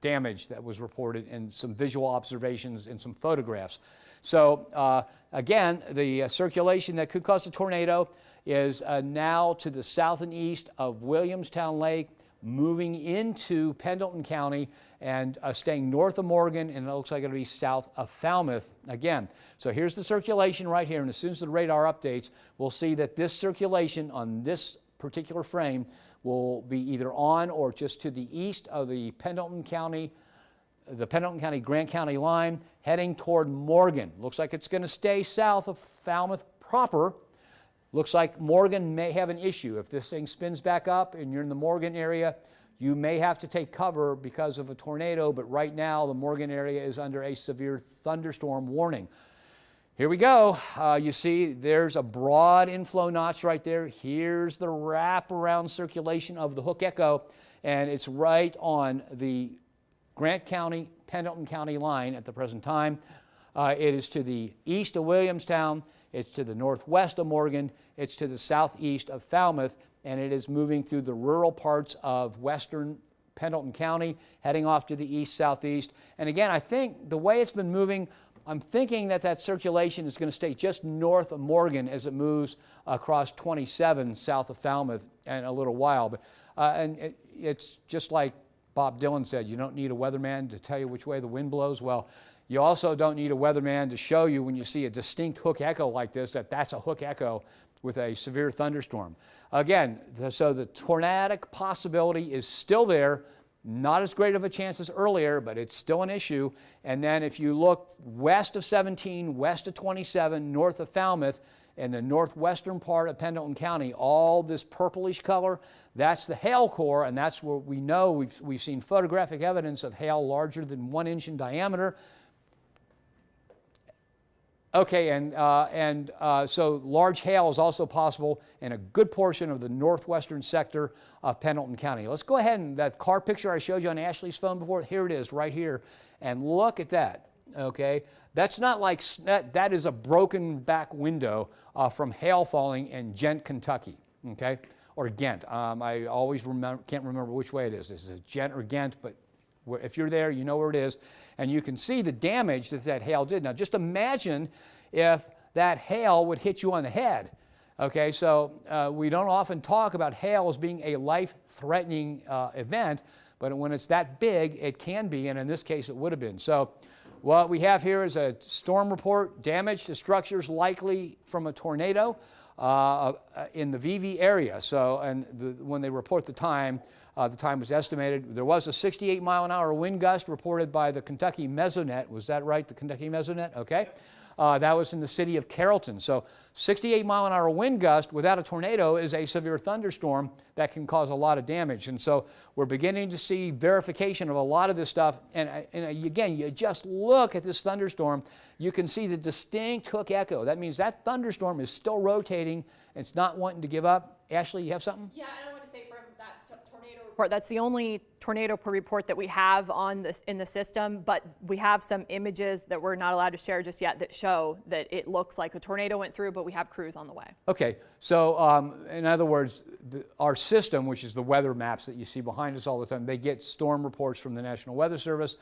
damage that was reported and some visual observations and some photographs. So again, the circulation that could cause a tornado is now to the south and east of Williamstown Lake, moving into Pendleton County and staying north of Morgan, and it looks like it'll be south of Falmouth again. So here's the circulation right here, and as soon as the radar updates, we'll see that this circulation on this particular frame will be either on or just to the east of the Pendleton County Grant County line, heading toward Morgan. Looks like it's going to stay south of Falmouth proper. Looks like Morgan may have an issue. If this thing spins back up and you're in the Morgan area, you may have to take cover because of a tornado, but right now the Morgan area is under a severe thunderstorm warning. Here we go. You see there's a broad inflow notch right there. Here's the wraparound circulation of the Hook Echo, and it's right on the Grant County, Pendleton County line at the present time. It is to the east of Williamstown, it's to the northwest of Morgan, it's to the southeast of Falmouth, and it is moving through the rural parts of western Pendleton County, heading off to the east-southeast. And again, I think the way it's been moving, I'm thinking that that circulation is going to stay just north of Morgan as it moves across 27 south of Falmouth in a little while. But, it's just like Bob Dylan said, you don't need a weatherman to tell you which way the wind blows. Well, you also don't need a weatherman to show you when you see a distinct Hook Echo like this that that's a Hook Echo with a severe thunderstorm. Again, so the tornadic possibility is still there. Not as great of a chance as earlier, but it's still an issue. And then if you look west of 17, west of 27, north of Falmouth, in the northwestern part of Pendleton County, all this purplish color, that's the hail core, and that's where we know we've seen photographic evidence of hail larger than 1 inch in diameter. Okay, so large hail is also possible in a good portion of the northwestern sector of Pendleton County. Let's go ahead and that car picture I showed you on Ashley's phone before, here it is right here, and look at that, okay? That's not like, that is a broken back window from hail falling in Ghent, Kentucky, okay? Or Ghent, I always can't remember which way it is. This is Ghent or Ghent, but if you're there, you know where it is. And you can see the damage that that hail did. Now, just imagine if that hail would hit you on the head. Okay, so we don't often talk about hail as being a life-threatening event, but when it's that big, it can be, and in this case, it would have been. So what we have here is a storm report, damage to structures likely from a tornado in the VV area. So, and when they report the time was estimated. There was a 68-mile-an-hour wind gust reported by the Kentucky Mesonet. Was that right, the Kentucky Mesonet? Okay. That was in the city of Carrollton. So 68-mile-an-hour wind gust without a tornado is a severe thunderstorm that can cause a lot of damage. And so we're beginning to see verification of a lot of this stuff. And again, you just look at this thunderstorm, you can see the distinct Hook Echo. That means that thunderstorm is still rotating. It's not wanting to give up. Ashley, you have something? Yeah, and I want to say from that tornado report, that's the only tornado report that we have on this in the system, but we have some images that we're not allowed to share just yet that show that it looks like a tornado went through, but we have crews on the way. Okay, so in other words, our system, which is the weather maps that you see behind us all the time, they get storm reports from the National Weather Service.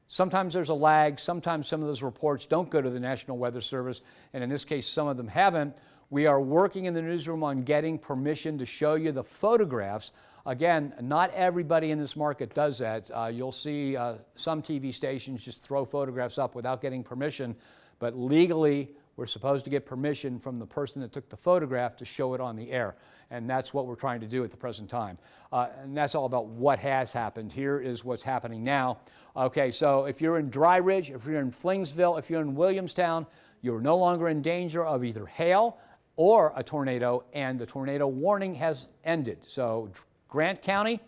Sometimes there's a lag, sometimes some of those reports don't go to the National Weather Service, and in this case, some of them haven't. We are working in the newsroom on getting permission to show you the photographs. Again, not everybody in this market does that. You'll see some TV stations just throw photographs up without getting permission, but legally, we're supposed to get permission from the person that took the photograph to show it on the air. And that's what we're trying to do at the present time. And that's all about what has happened. Here is what's happening now. Okay, so if you're in Dry Ridge, if you're in Flingsville, if you're in Williamstown, you're no longer in danger of either hail or a tornado, and the tornado warning has ended. So Grant County,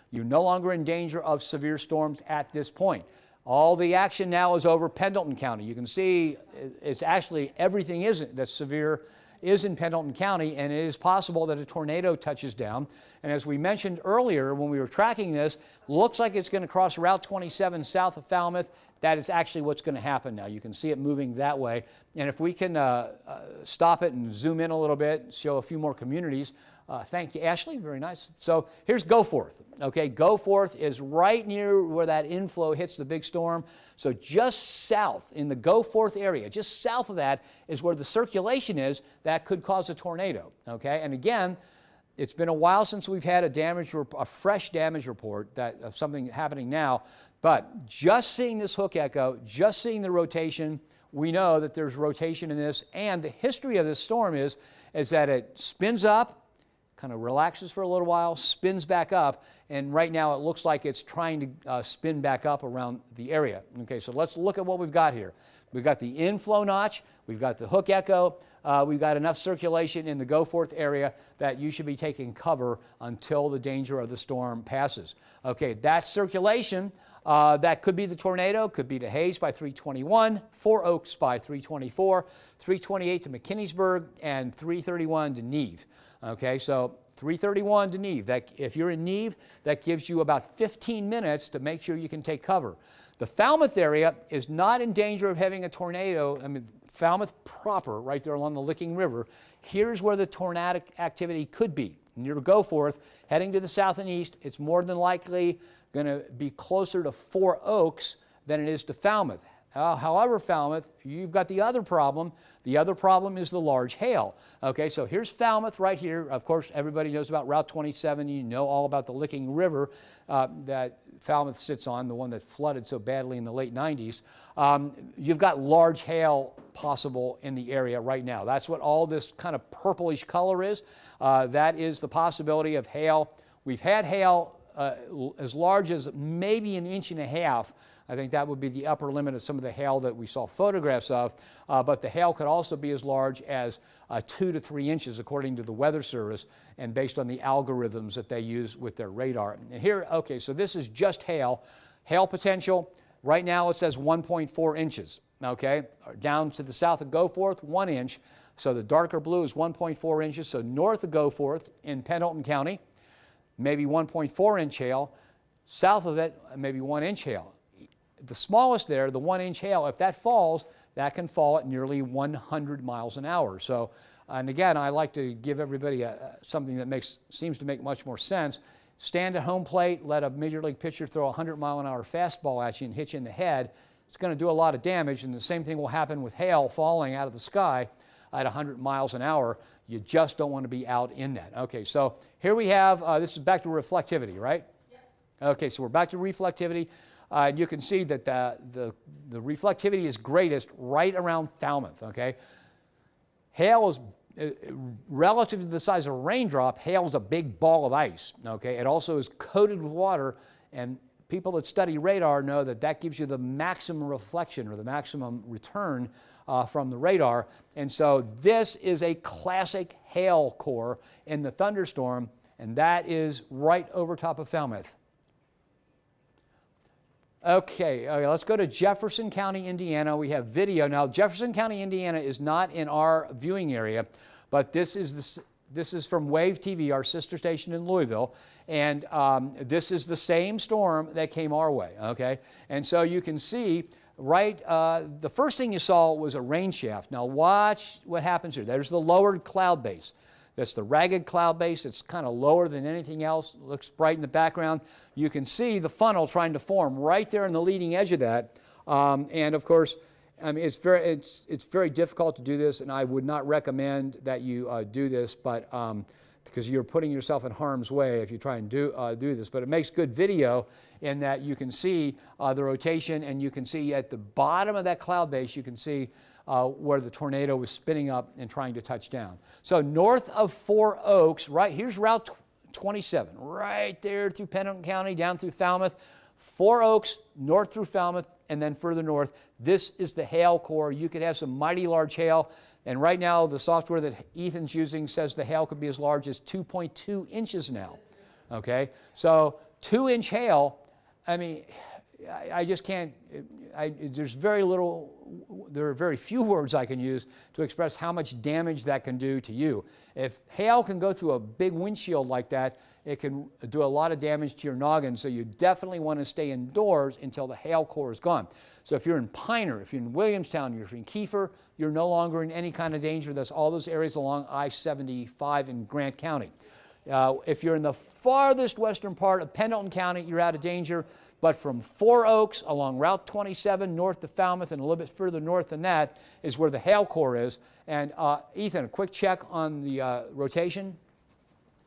you're no longer in danger of severe storms at this point. All the action now is over Pendleton County. You can see it's actually everything that's severe is in Pendleton County, and it is possible that a tornado touches down. And as we mentioned earlier when we were tracking this, looks like it's going to cross Route 27 south of Falmouth. That is actually what's going to happen now. You can see it moving that way. And if we can stop it and zoom in a little bit, show a few more communities. Thank you, Ashley. Very nice. So here's Goforth. Okay, Goforth is right near where that inflow hits the big storm. So just south in the Goforth area, just south of that is where the circulation is that could cause a tornado. Okay, and again, it's been a while since we've had a fresh damage report of something happening now. But just seeing this Hook Echo, just seeing the rotation, we know that there's rotation in this. And the history of this storm is that it spins up, kind of relaxes for a little while, spins back up, and right now it looks like it's trying to spin back up around the area. Okay, so let's look at what we've got here. We've got the inflow notch, we've got the Hook Echo, we've got enough circulation in the Goforth area that you should be taking cover until the danger of the storm passes. Okay, that circulation That could be the tornado, could be to Hayes by 321, 4 Oaks by 324, 328 to McKinney'sburg, and 331 to Neve. Okay, so 331 to Neve. That, if you're in Neve, that gives you about 15 minutes to make sure you can take cover. The Falmouth area is not in danger of having a tornado. I mean, Falmouth proper, right there along the Licking River. Here's where the tornadic activity could be. Near Goforth, heading to the south and east, it's more than likely going to be closer to 4 Oaks than it is to Falmouth. However, Falmouth, you've got the other problem. The other problem is the large hail. Okay, so here's Falmouth right here. Of course, everybody knows about Route 27. You know all about the Licking River that Falmouth sits on, the one that flooded so badly in the late 90s. You've got large hail possible in the area right now. That's what all this kind of purplish color is. That is the possibility of hail. We've had hail as large as maybe 1.5 inches. I think that would be the upper limit of some of the hail that we saw photographs of, but the hail could also be as large as 2 to 3 inches according to the Weather Service and based on the algorithms that they use with their radar. And here, okay, so this is just hail. Hail potential, right now it says 1.4 inches, okay? Down to the south of Goforth, 1 inch. So the darker blue is 1.4 inches. So north of Goforth in Pendleton County, maybe 1.4 inch hail. South of it, maybe 1 inch hail. The smallest there, the 1 inch hail, if that falls, that can fall at nearly 100 miles an hour. So, and again, I like to give everybody something that seems to make much more sense. Stand at home plate, let a major league pitcher throw a 100-mile-an-hour fastball at you and hit you in the head. It's going to do a lot of damage, and the same thing will happen with hail falling out of the sky at 100 miles an hour. You just don't want to be out in that. Okay, so here we have, this is back to reflectivity, right? Yes. Okay, so we're back to reflectivity. You can see that the reflectivity is greatest right around Falmouth, okay? Hail is, relative to the size of a raindrop, hail is a big ball of ice, okay? It also is coated with water, and people that study radar know that that gives you the maximum reflection or the maximum return from the radar. And so this is a classic hail core in the thunderstorm, and that is right over top of Falmouth. Okay, let's go to Jefferson County, Indiana. We have video. Now, Jefferson County, Indiana is not in our viewing area, but this is from Wave TV, our sister station in Louisville, and this is the same storm that came our way, okay? And so you can see, right, the first thing you saw was a rain shaft. Now watch what happens here. There's the lowered cloud base. That's the ragged cloud base. It's kind of lower than anything else. It looks bright in the background. You can see the funnel trying to form right there in the leading edge of that. And of course, I mean, it's very difficult to do this, and I would not recommend that you do this, but because you're putting yourself in harm's way if you try and do this. But it makes good video in that you can see the rotation, and you can see at the bottom of that cloud base, you can see where the tornado was spinning up and trying to touch down. So north of 4 Oaks, right, here's Route 27, right there through Pendleton County, down through Falmouth. 4 Oaks, north through Falmouth, and then further north. This is the hail core. You could have some mighty large hail. And right now, the software that Ethan's using says the hail could be as large as 2.2 inches now. Okay, so 2-inch hail, I mean, I just can't, there are very few words I can use to express how much damage that can do to you. If hail can go through a big windshield like that, it can do a lot of damage to your noggin, so you definitely want to stay indoors until the hail core is gone. So if you're in Piner, if you're in Williamstown, if you're in Kiefer, you're no longer in any kind of danger. That's all those areas along I-75 in Grant County. If you're in the farthest western part of Pendleton County, you're out of danger. But from 4 Oaks along Route 27 north to Falmouth and a little bit further north than that is where the hail core is. And Ethan, a quick check on the rotation.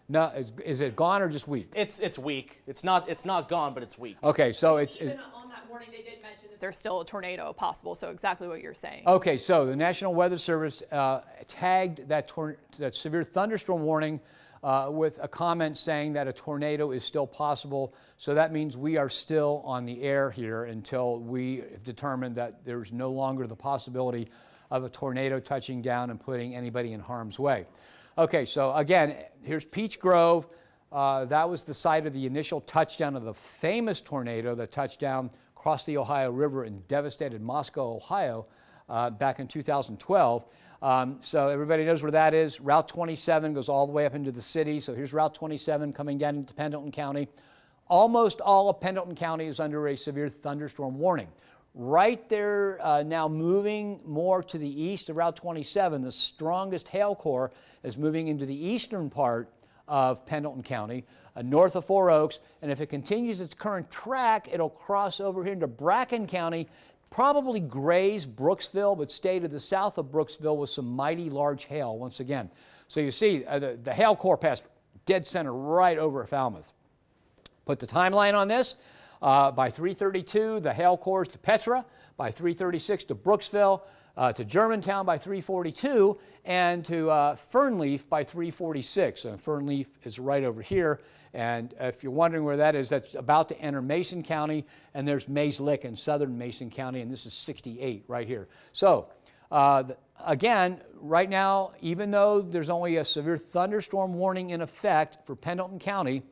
No, is it gone or just weak? It's weak. It's not gone, but it's weak. Okay, so Even on that warning, they did mention that there's still a tornado possible. So exactly what you're saying. Okay, so the National Weather Service tagged that severe thunderstorm warning with a comment saying that a tornado is still possible. So that means we are still on the air here until we have determined that there's no longer the possibility of a tornado touching down and putting anybody in harm's way. Okay, so again, here's Peach Grove. that was the site of the initial touchdown of the famous tornado that touched down across the Ohio River and devastated Moscow, Ohio, back in 2012. So everybody knows where that is. Route 27 goes all the way up into the city. So here's Route 27 coming down into Pendleton County. Almost all of Pendleton County is under a severe thunderstorm warning. Right there, now moving more to the east of Route 27, the strongest hail core is moving into the eastern part of Pendleton County, north of Four Oaks, and if it continues its current track, it'll cross over here into Bracken County, probably graze Brooksville, but stay to the south of Brooksville with some mighty large hail once again. So you see the hail core passed dead center right over Falmouth. Put the timeline on this. By 3:32, the hail cores to Petra. By 3:36 to Brooksville, to Germantown by 3:42, and to Fernleaf by 3:46. And Fernleaf is right over here. And if you're wondering where that is, that's about to enter Mason County, and there's Mays Lick in southern Mason County, and this is 68 right here. So again, right now, even though there's only a severe thunderstorm warning in effect for Pendleton County,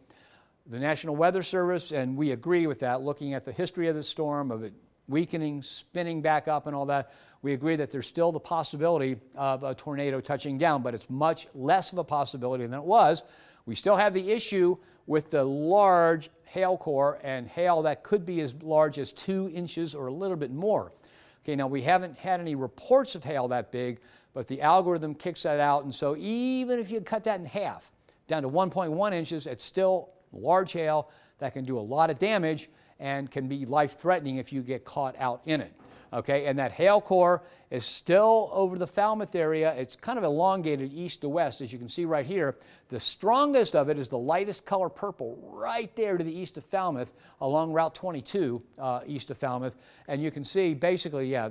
the National Weather Service, and we agree with that, looking at the history of the storm, of it weakening, spinning back up and all that, we agree that there's still the possibility of a tornado touching down, but it's much less of a possibility than it was. We still have the issue with the large hail core and hail that could be as large as 2 inches or a little bit more. Okay, now we haven't had any reports of hail that big, but the algorithm kicks that out, and so even if you cut that in half, down to 1.1 inches, it's still large hail that can do a lot of damage and can be life-threatening if you get caught out in it. Okay, and that hail core is still over the Falmouth area. It's kind of elongated east to west, as you can see right here. The strongest of it is the lightest color purple right there to the east of Falmouth along Route 22 east of Falmouth. And you can see basically, yeah,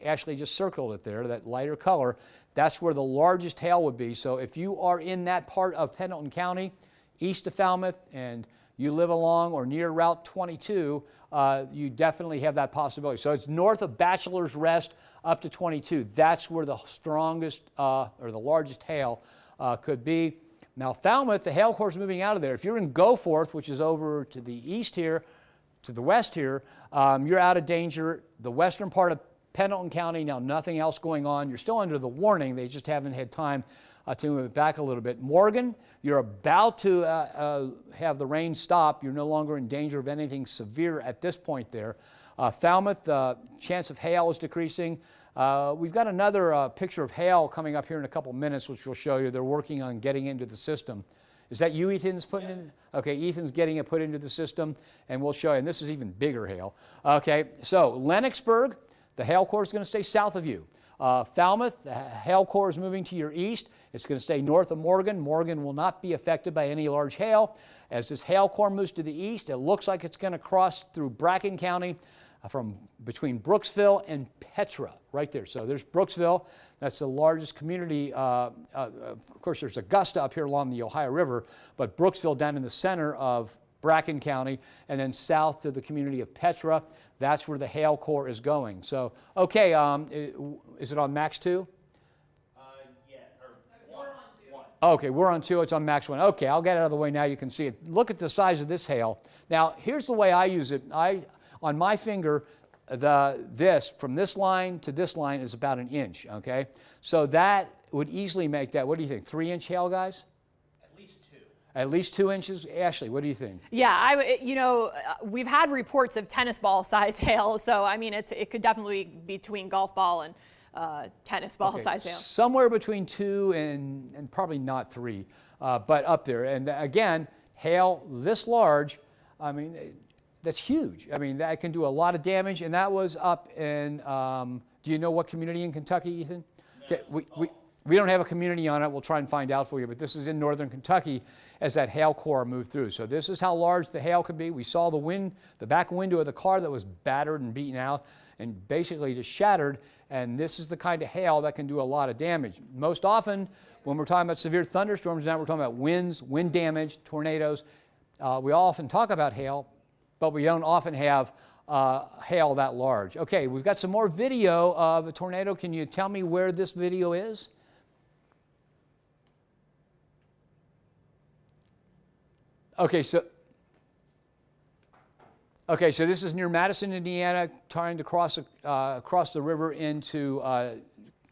Ashley just circled it there, that lighter color. That's where the largest hail would be. So if you are in that part of Pendleton County, east of Falmouth, and you live along or near Route 22, you definitely have that possibility. So it's north of Bachelor's Rest up to 22. That's where the strongest or the largest hail could be. Now Falmouth, the hail core is moving out of there. If you're in Goforth, which is over to the east here, to the west here, you're out of danger. The western part of Pendleton County, now nothing else going on. You're still under the warning. They just haven't had time to move it back a little bit. Morgan, you're about to have the rain stop. You're no longer in danger of anything severe at this point there. Falmouth, the chance of hail is decreasing. We've got another picture of hail coming up here in a couple minutes, which we'll show you. They're working on getting into the system. Is that you, Ethan's putting in? Okay, Ethan's getting it put into the system, and we'll show you. And this is even bigger hail. Okay, so Lennoxburg, the hail core is going to stay south of you. Falmouth, the hail core is moving to your east. It's going to stay north of Morgan. Morgan will not be affected by any large hail. As this hail core moves to the east, it looks like it's going to cross through Bracken County from between Brooksville and Petra, right there. So there's Brooksville. That's the largest community. Of course, there's Augusta up here along the Ohio River, but Brooksville down in the center of Bracken County, and then south to the community of Petra. That's where the hail core is going. So, okay, is it on max 2? Yeah, or 1. Okay, we're on 2. It's on max 1. Okay, I'll get it out of the way now. You can see it. Look at the size of this hail. Now, here's the way I use it. On my finger, this from this line to this line is about 1 inch. Okay, so that would easily make that. What do you think? 3-inch hail, guys? At least 2 inches. Ashley, what do you think? Yeah, we've had reports of tennis ball size hail, so I mean, it could definitely be between golf ball and tennis ball size hail. Somewhere between 2 and probably not 3, but up there. And again, hail this large, I mean, that's huge. I mean, that can do a lot of damage, and that was up in, do you know what community in Kentucky, Ethan? Okay, we don't have a community on it. We'll try and find out for you, but this is in northern Kentucky as that hail core moved through. So this is how large the hail could be. We saw the back window of the car that was battered and beaten out and basically just shattered, and this is the kind of hail that can do a lot of damage. Most often, when we're talking about severe thunderstorms, now we're talking about winds, wind damage, tornadoes. We often talk about hail, but we don't often have hail that large. Okay, we've got some more video of a tornado. Can you tell me where this video is? Okay, so this is near Madison, Indiana, trying to cross the river into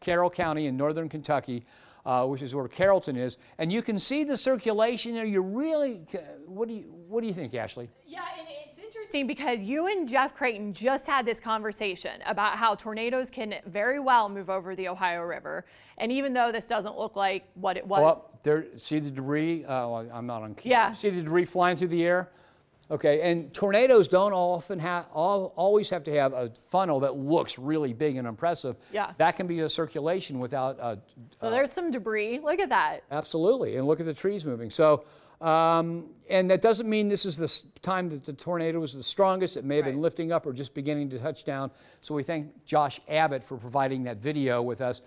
Carroll County in northern Kentucky, which is where Carrollton is, and you can see the circulation there. You really, what do you think, Ashley? Yeah, and it's interesting because you and Jeff Creighton just had this conversation about how tornadoes can very well move over the Ohio River, and even though this doesn't look like what it was. Well, there, see the debris? Well, I'm not on camera. Yeah. See the debris flying through the air? Okay, and tornadoes don't always have to have a funnel that looks really big and impressive. Yeah. That can be a circulation without. So there's some debris. Look at that. Absolutely, and look at the trees moving. So, and that doesn't mean this is the time that the tornado was the strongest. It may have been lifting up or just beginning to touch down. So we thank Josh Abbott for providing that video with us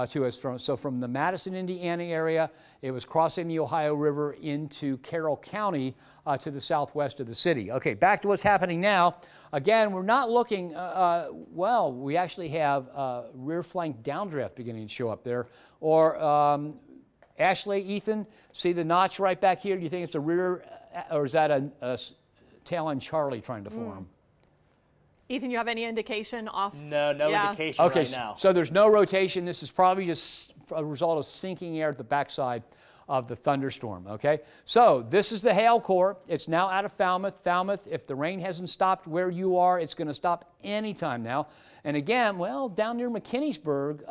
to us. From the Madison, Indiana area, it was crossing the Ohio River into Carroll County to the southwest of the city. Okay, back to what's happening now. Again, we're not looking, well, we actually have rear flank downdraft beginning to show up there. Or Ashley, Ethan, see the notch right back here? Do you think it's a rear, or is that a tail end Charlie trying to form? Ethan, you have any indication off? No indication right now. So there's no rotation. This is probably just a result of sinking air at the backside of the thunderstorm, okay? So this is the hail core. It's now out of Falmouth. Falmouth, if the rain hasn't stopped where you are, it's going to stop anytime now. And again, well, down near McKinney'sburg,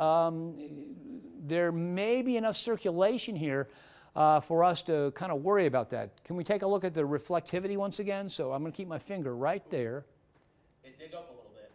there may be enough circulation here for us to kind of worry about that. Can we take a look at the reflectivity once again? So I'm going to keep my finger right there. It did go up a little bit.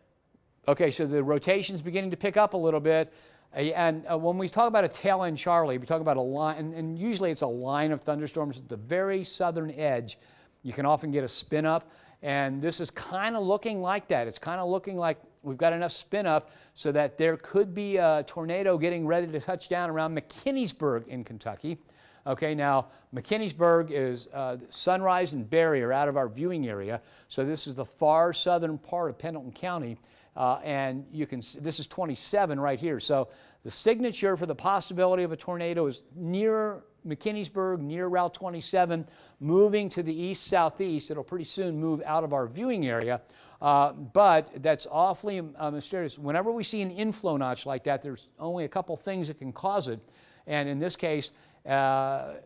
Okay, so the rotation's beginning to pick up a little bit. And when we talk about a tail end Charlie, we talk about a line, and usually it's a line of thunderstorms at the very southern edge. You can often get a spin up, and this is kind of looking like that. It's kind of looking like we've got enough spin up so that there could be a tornado getting ready to touch down around McKinney'sburg in Kentucky. Okay, now McKinney'sburg is Sunrise and Berry are out of our viewing area, so this is the far southern part of Pendleton County. And you can see, this is 27 right here. So the signature for the possibility of a tornado is near McKinney'sburg, near Route 27, moving to the east-southeast. It'll pretty soon move out of our viewing area. But that's awfully mysterious. Whenever we see an inflow notch like that, there's only a couple things that can cause it. And in this case, man,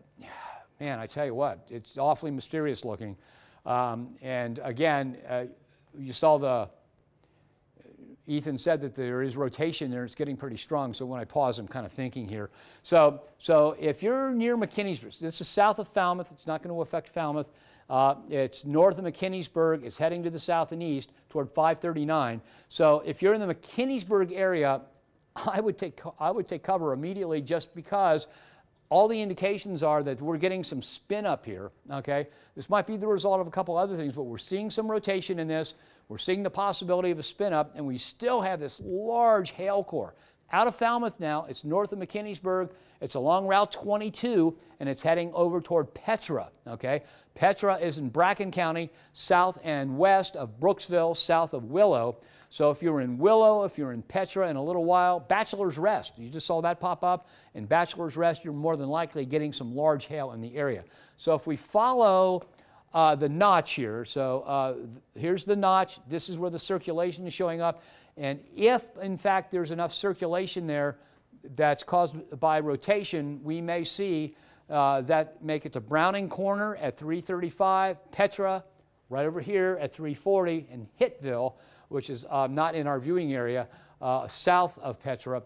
I tell you what, it's awfully mysterious looking. And again, you saw the Ethan said that there is rotation there. It's getting pretty strong. So when I pause, I'm kind of thinking here. So if you're near McKinney'sburg, this is south of Falmouth. It's not going to affect Falmouth. It's north of McKinney'sburg. It's heading to the south and east toward 539. So if you're in the McKinney'sburg area, I would take cover immediately, just because all the indications are that we're getting some spin up here, okay? This might be the result of a couple other things, but we're seeing some rotation in this. We're seeing the possibility of a spin up, and we still have this large hail core. Out of Falmouth now, it's north of McKinney'sburg. It's along Route 22, and it's heading over toward Petra, okay? Petra is in Bracken County, south and west of Brooksville, south of Willow. So if you're in Willow, if you're in Petra in a little while, Bachelor's Rest, you just saw that pop up. In Bachelor's Rest, you're more than likely getting some large hail in the area. So if we follow the notch here, so here's the notch. This is where the circulation is showing up. And if, in fact, there's enough circulation there that's caused by rotation, we may see that make it to Browning Corner at 335, Petra right over here at 340, and Hittville, which is not in our viewing area, south of Petra,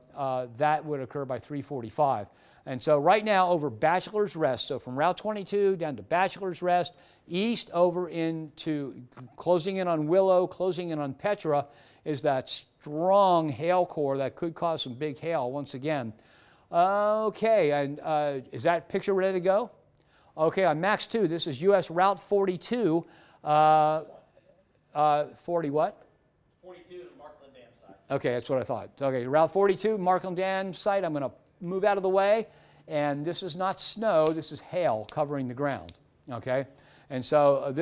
that would occur by 345. And so right now over Bachelor's Rest, so from Route 22 down to Bachelor's Rest, east over into closing in on Willow, closing in on Petra, is that strong hail core that could cause some big hail once again. Okay, and is that picture ready to go? Okay, on Max 2, this is US Route 42. 40 what? 42, Markland Dam site. Okay, that's what I thought. Okay, Route 42, Markland Dam site. I'm going to move out of the way. And this is not snow, this is hail covering the ground. Okay? And so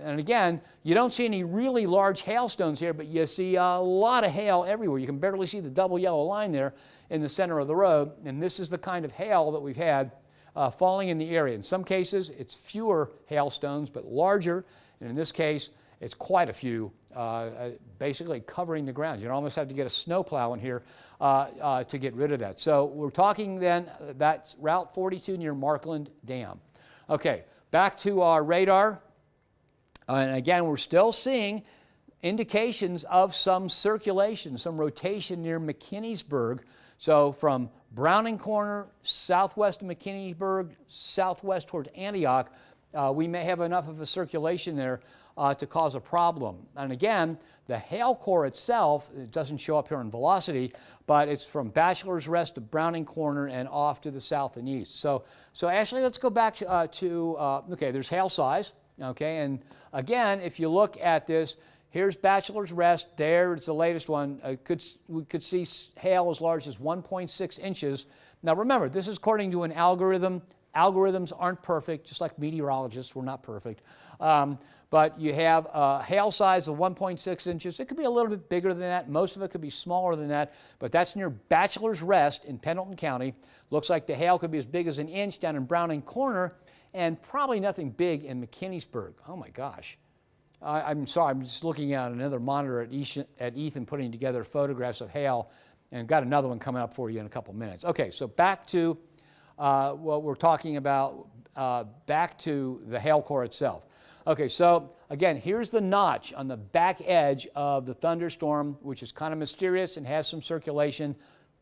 and again, you don't see any really large hailstones here, but you see a lot of hail everywhere. You can barely see the double yellow line there in the center of the road. And this is the kind of hail that we've had falling in the area. In some cases, it's fewer hailstones, but larger. And in this case, it's quite a few, basically covering the ground. You'd almost have to get a snowplow in here to get rid of that. So we're talking then, that's Route 42 near Markland Dam. Okay, back to our radar. And again, we're still seeing indications of some circulation, some rotation near McKinney'sburg. So from Browning Corner, southwest of McKinney'sburg, southwest toward Antioch, we may have enough of a circulation there to cause a problem. And again, the hail core itself, it doesn't show up here in velocity, but it's from Bachelor's Rest to Browning Corner and off to the south and east. So actually, let's go back okay, there's hail size, okay, and again, if you look at this, here's Bachelor's Rest, there it's the latest one. We could see hail as large as 1.6 inches. Now remember, this is according to an algorithm. Algorithms aren't perfect, just like meteorologists, we're not perfect. But you have a hail size of 1.6 inches. It could be a little bit bigger than that. Most of it could be smaller than that. But that's near Bachelor's Rest in Pendleton County. Looks like the hail could be as big as 1 inch down in Browning Corner, and probably nothing big in McKinney'sburg. Oh my gosh. I'm sorry, I'm just looking at another monitor at Ethan putting together photographs of hail, and got another one coming up for you in a couple minutes. Okay, so back to what we're talking about, back to the hail core itself. Okay, so again, here's the notch on the back edge of the thunderstorm, which is kind of mysterious and has some circulation.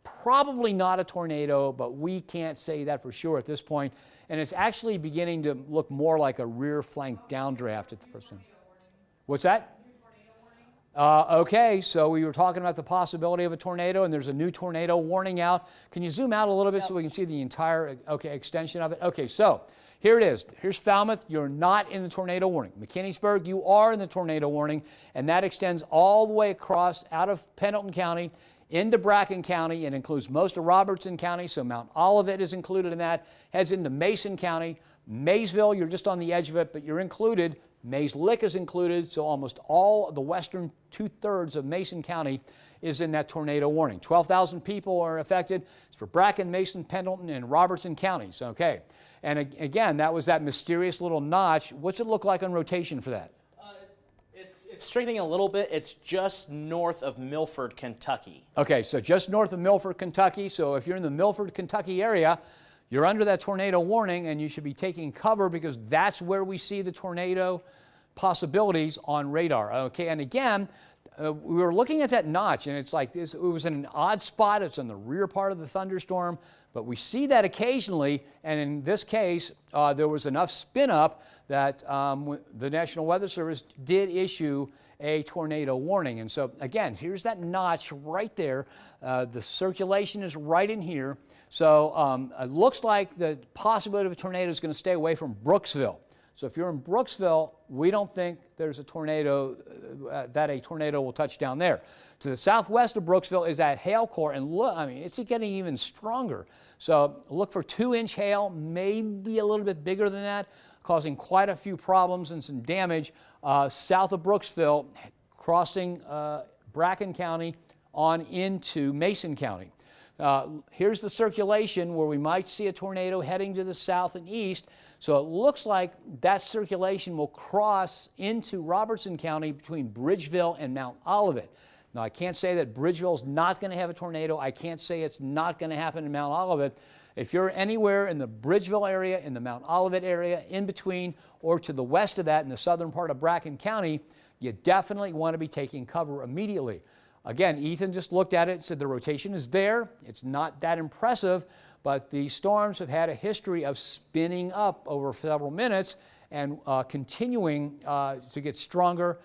Probably not a tornado, but we can't say that for sure at this point. And it's actually beginning to look more like a rear flank downdraft at the person. What's that? Okay, so we were talking about the possibility of a tornado, and there's a new tornado warning out. Can you zoom out a little bit so we can see the entire extension of it? Okay, so here it is. Here's Falmouth. You're not in the tornado warning. McKinney'sburg, you are in the tornado warning, and that extends all the way across out of Pendleton County into Bracken County. It includes most of Robertson County, so Mount Olivet is included in that. Heads into Mason County. Maysville, you're just on the edge of it, but you're included. Mays Lick is included, so almost all the western 2/3 of Mason County is in that tornado warning. 12,000 people are affected. It's for Bracken, Mason, Pendleton, and Robertson counties. Okay, and again, that was that mysterious little notch. What's it look like on rotation for that? It's strengthening a little bit. It's just north of Milford, Kentucky. Okay, so just north of Milford, Kentucky. So if you're in the Milford, Kentucky area, you're under that tornado warning, and you should be taking cover because that's where we see the tornado possibilities on radar. Okay, and again, we were looking at that notch, and it's like this. It was in an odd spot. It's in the rear part of the thunderstorm, but we see that occasionally. And in this case, there was enough spin up that the National Weather Service did issue a tornado warning. And so again, here's that notch right there. The circulation is right in here. So it looks like the possibility of a tornado is going to stay away from Brooksville. So if you're in Brooksville, we don't think there's a tornado, that a tornado will touch down there. To the southwest of Brooksville is that hail core, and look, I mean, it's getting even stronger. So look for 2-inch hail, maybe a little bit bigger than that, causing quite a few problems and some damage south of Brooksville, crossing Bracken County on into Mason County. Here's the circulation where we might see a tornado heading to the south and east. So it looks like that circulation will cross into Robertson County between Bridgeville and Mount Olivet. Now, I can't say that Bridgeville's not going to have a tornado. I can't say it's not going to happen in Mount Olivet. If you're anywhere in the Bridgeville area, in the Mount Olivet area, in between, or to the west of that in the southern part of Bracken County, you definitely want to be taking cover immediately. Again, Ethan just looked at it and said the rotation is there. It's not that impressive, but the storms have had a history of spinning up over several minutes and continuing to get stronger,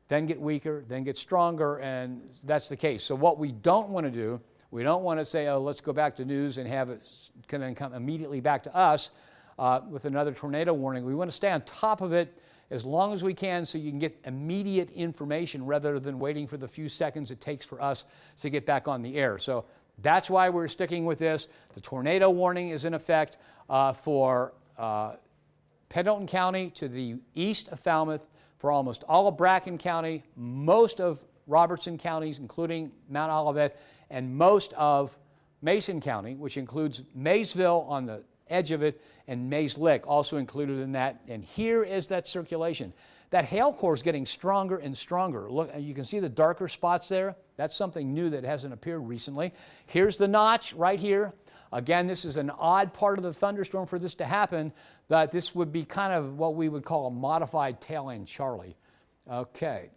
then get weaker, then get stronger, and that's the case. So what we don't want to do, we don't want to say, oh, let's go back to news and have it then come immediately back to us with another tornado warning. We want to stay on top of it as long as we can so you can get immediate information rather than waiting for the few seconds it takes for us to get back on the air. So that's why we're sticking with this. The tornado warning is in effect for Pendleton County to the east of Falmouth, for almost all of Bracken County, most of Robertson counties, including Mount Olivet, and most of Mason County, which includes Maysville on the edge of it, and Mays Lick also included in that. And here is that circulation. That hail core is getting stronger and stronger. Look, you can see the darker spots there. That's something new that hasn't appeared recently. Here's the notch right here. Again, this is an odd part of the thunderstorm for this to happen, but this would be kind of what we would call a modified tail end Charlie. Okay.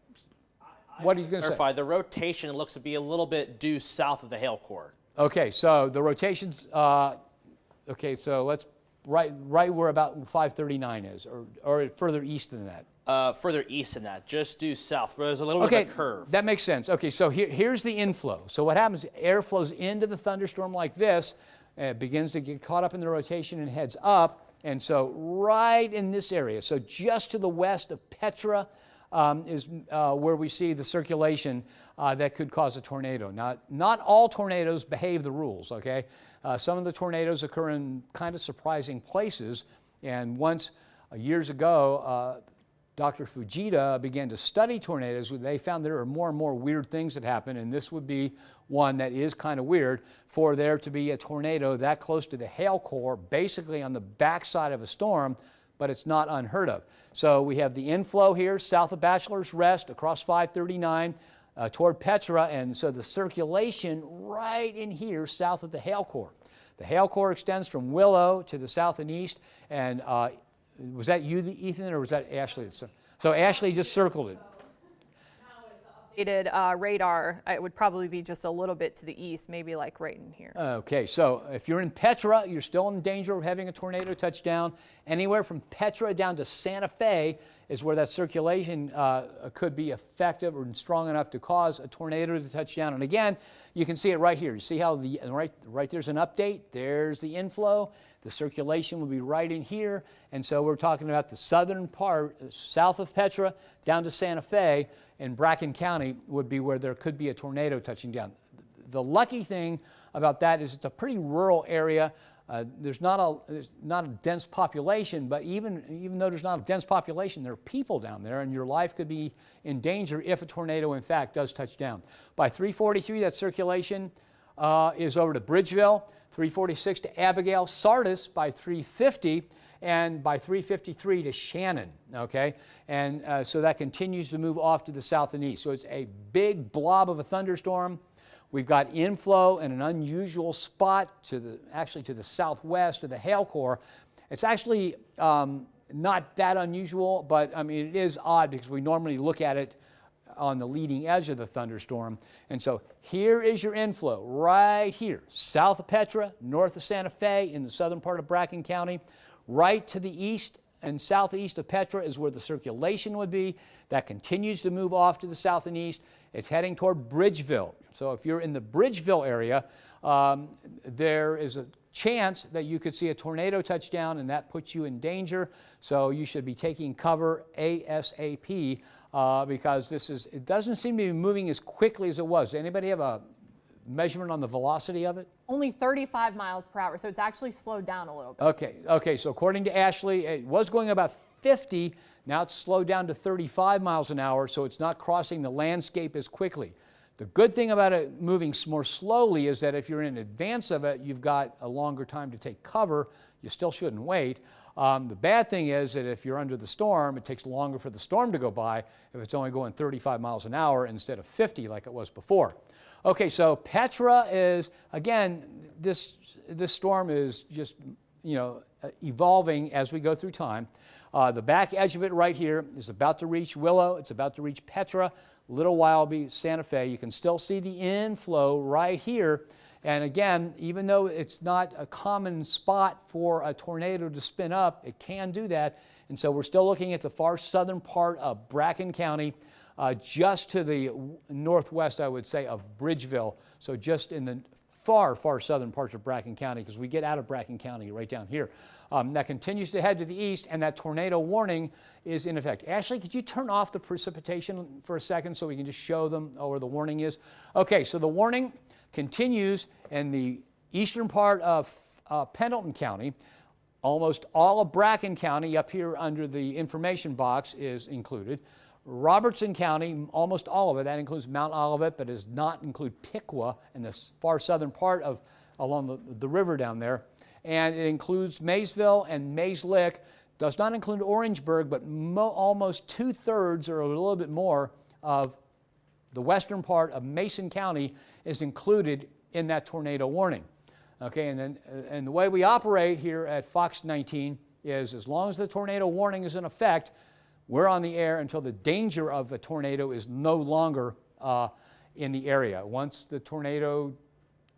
What are you going to say? The rotation looks to be a little bit due south of the hail core. Okay, so the rotations, okay, so let's, right where about 539 is, or further east than that. Further east than that, just due south, where there's a little bit of a curve. That makes sense. Okay, so here's the inflow. So what happens, air flows into the thunderstorm like this, it begins to get caught up in the rotation and heads up, and so right in this area, so just to the west of Petra, is where we see the circulation that could cause a tornado. Now, not all tornadoes behave the rules, okay? Some of the tornadoes occur in kind of surprising places, and once, years ago, Dr. Fujita began to study tornadoes. They found there are more and more weird things that happen, and this would be one that is kind of weird, for there to be a tornado that close to the hail core, basically on the backside of a storm, but it's not unheard of. So we have the inflow here, south of Bachelor's Rest, across 539, toward Petra, and so the circulation right in here, south of the hail core. The hail core extends from Willow to the south and east, and was that you, Ethan, or was that Ashley? So Ashley just circled it. Updated radar, it would probably be just a little bit to the east, maybe like right in here. Okay, so if you're in Petra, you're still in danger of having a tornado touchdown. Anywhere from Petra down to Santa Fe is where that circulation could be effective or strong enough to cause a tornado to touch down. And again, you can see it right here. You see how right there's an update. There's the inflow. The circulation will be right in here. And so we're talking about the southern part, south of Petra, down to Santa Fe, and Bracken County would be where there could be a tornado touching down. The lucky thing about that is it's a pretty rural area. There's not a dense population, but even though there's not a dense population, there are people down there, and your life could be in danger if a tornado, in fact, does touch down. By 3:43, that circulation is over to Bridgeville, 3:46 to Abigail, Sardis by 3:50, and by 3:53 to Shannon, okay? And so that continues to move off to the south and east. So it's a big blob of a thunderstorm. We've got inflow in an unusual spot to the southwest of the hail core. It's actually not that unusual, but I mean, it is odd because we normally look at it on the leading edge of the thunderstorm. And so here is your inflow right here, south of Petra, north of Santa Fe, in the southern part of Bracken County. Right to the east and southeast of Petra is where the circulation would be. That continues to move off to the south and east. It's heading toward Bridgeville. So if you're in the Bridgeville area, there is a chance that you could see a tornado touchdown, and that puts you in danger. So you should be taking cover ASAP because it doesn't seem to be moving as quickly as it was. Anybody have a measurement on the velocity of it? Only 35 miles per hour, so it's actually slowed down a little bit. Okay, so according to Ashley, it was going about 50, now it's slowed down to 35 miles an hour, so it's not crossing the landscape as quickly. The good thing about it moving more slowly is that if you're in advance of it, you've got a longer time to take cover. You still shouldn't wait. The bad thing is that if you're under the storm, it takes longer for the storm to go by if it's only going 35 miles an hour instead of 50 like it was before. Okay, so Petra is, again, this storm is just, evolving as we go through time. The back edge of it right here is about to reach Willow. It's about to reach Petra. A little while will be Santa Fe. You can still see the inflow right here. And again, even though it's not a common spot for a tornado to spin up, it can do that. And so we're still looking at the far southern part of Bracken County, just to the northwest, I would say, of Bridgeville. So just in the far, far southern parts of Bracken County, because we get out of Bracken County right down here. That continues to head to the east, and that tornado warning is in effect. Ashley, could you turn off the precipitation for a second so we can just show them where the warning is? Okay, so the warning continues in the eastern part of Pendleton County. Almost all of Bracken County up here under the information box is included. Robertson County, almost all of it, that includes Mount Olivet, but does not include Piqua in the far southern part of along the river down there. and it includes Maysville and Mays-Lick. Does not include Orangeburg, but almost 2/3 or a little bit more of the western part of Mason County is included in that tornado warning. Okay, and the way we operate here at Fox 19 is as long as the tornado warning is in effect, we're on the air until the danger of a tornado is no longer in the area. Once the tornado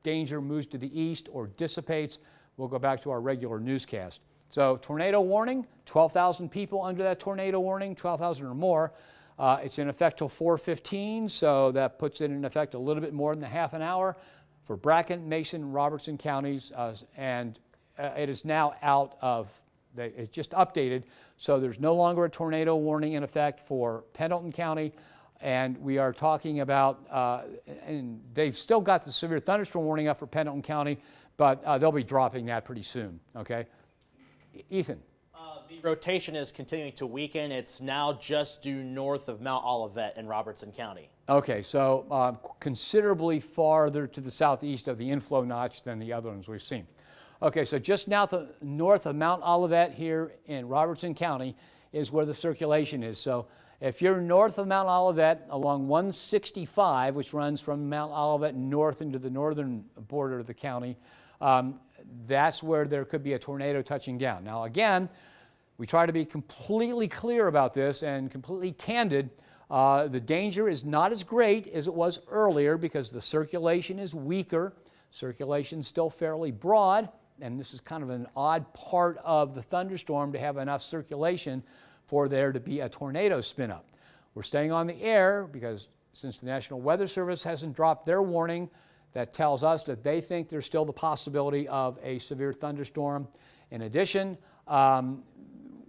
danger moves to the east or dissipates, we'll go back to our regular newscast. So tornado warning, 12,000 people under that tornado warning, 12,000 or more. It's in effect till 4:15, so that puts it in effect a little bit more than a half an hour for Bracken, Mason, Robertson counties, and it is now out of, it's just updated, so there's no longer a tornado warning in effect for Pendleton County, and we are talking about, and they've still got the severe thunderstorm warning up for Pendleton County, but they'll be dropping that pretty soon, okay? Ethan. The rotation is continuing to weaken. It's now just due north of Mount Olivet in Robertson County. Okay, so considerably farther to the southeast of the inflow notch than the other ones we've seen. Okay, so just north of Mount Olivet here in Robertson County is where the circulation is. So if you're north of Mount Olivet along 165, which runs from Mount Olivet north into the northern border of the county, that's where there could be a tornado touching down. Now again, we try to be completely clear about this and completely candid. The danger is not as great as it was earlier because the circulation is weaker. Circulation's still fairly broad, and this is kind of an odd part of the thunderstorm to have enough circulation for there to be a tornado spin up. We're staying on the air because since the National Weather Service hasn't dropped their warning, that tells us that they think there's still the possibility of a severe thunderstorm. In addition,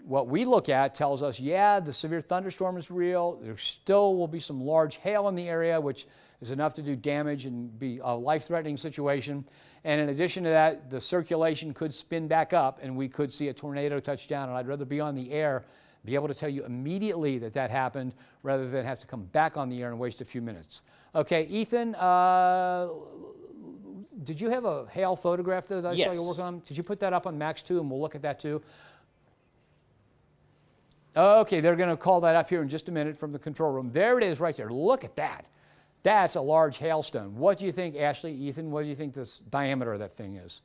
what we look at tells us, yeah, the severe thunderstorm is real. There still will be some large hail in the area, which is enough to do damage and be a life-threatening situation. And in addition to that, the circulation could spin back up and we could see a tornado touch down. And I'd rather be on the air, be able to tell you immediately that that happened rather than have to come back on the air and waste a few minutes. Okay, Ethan, did you have a hail photograph that I saw you working on? Did you put that up on Max 2 and we'll look at that too? Okay, they're going to call that up here in just a minute from the control room. There it is right there. Look at that. That's a large hailstone. What do you think, Ashley, Ethan, what do you think this diameter of that thing is?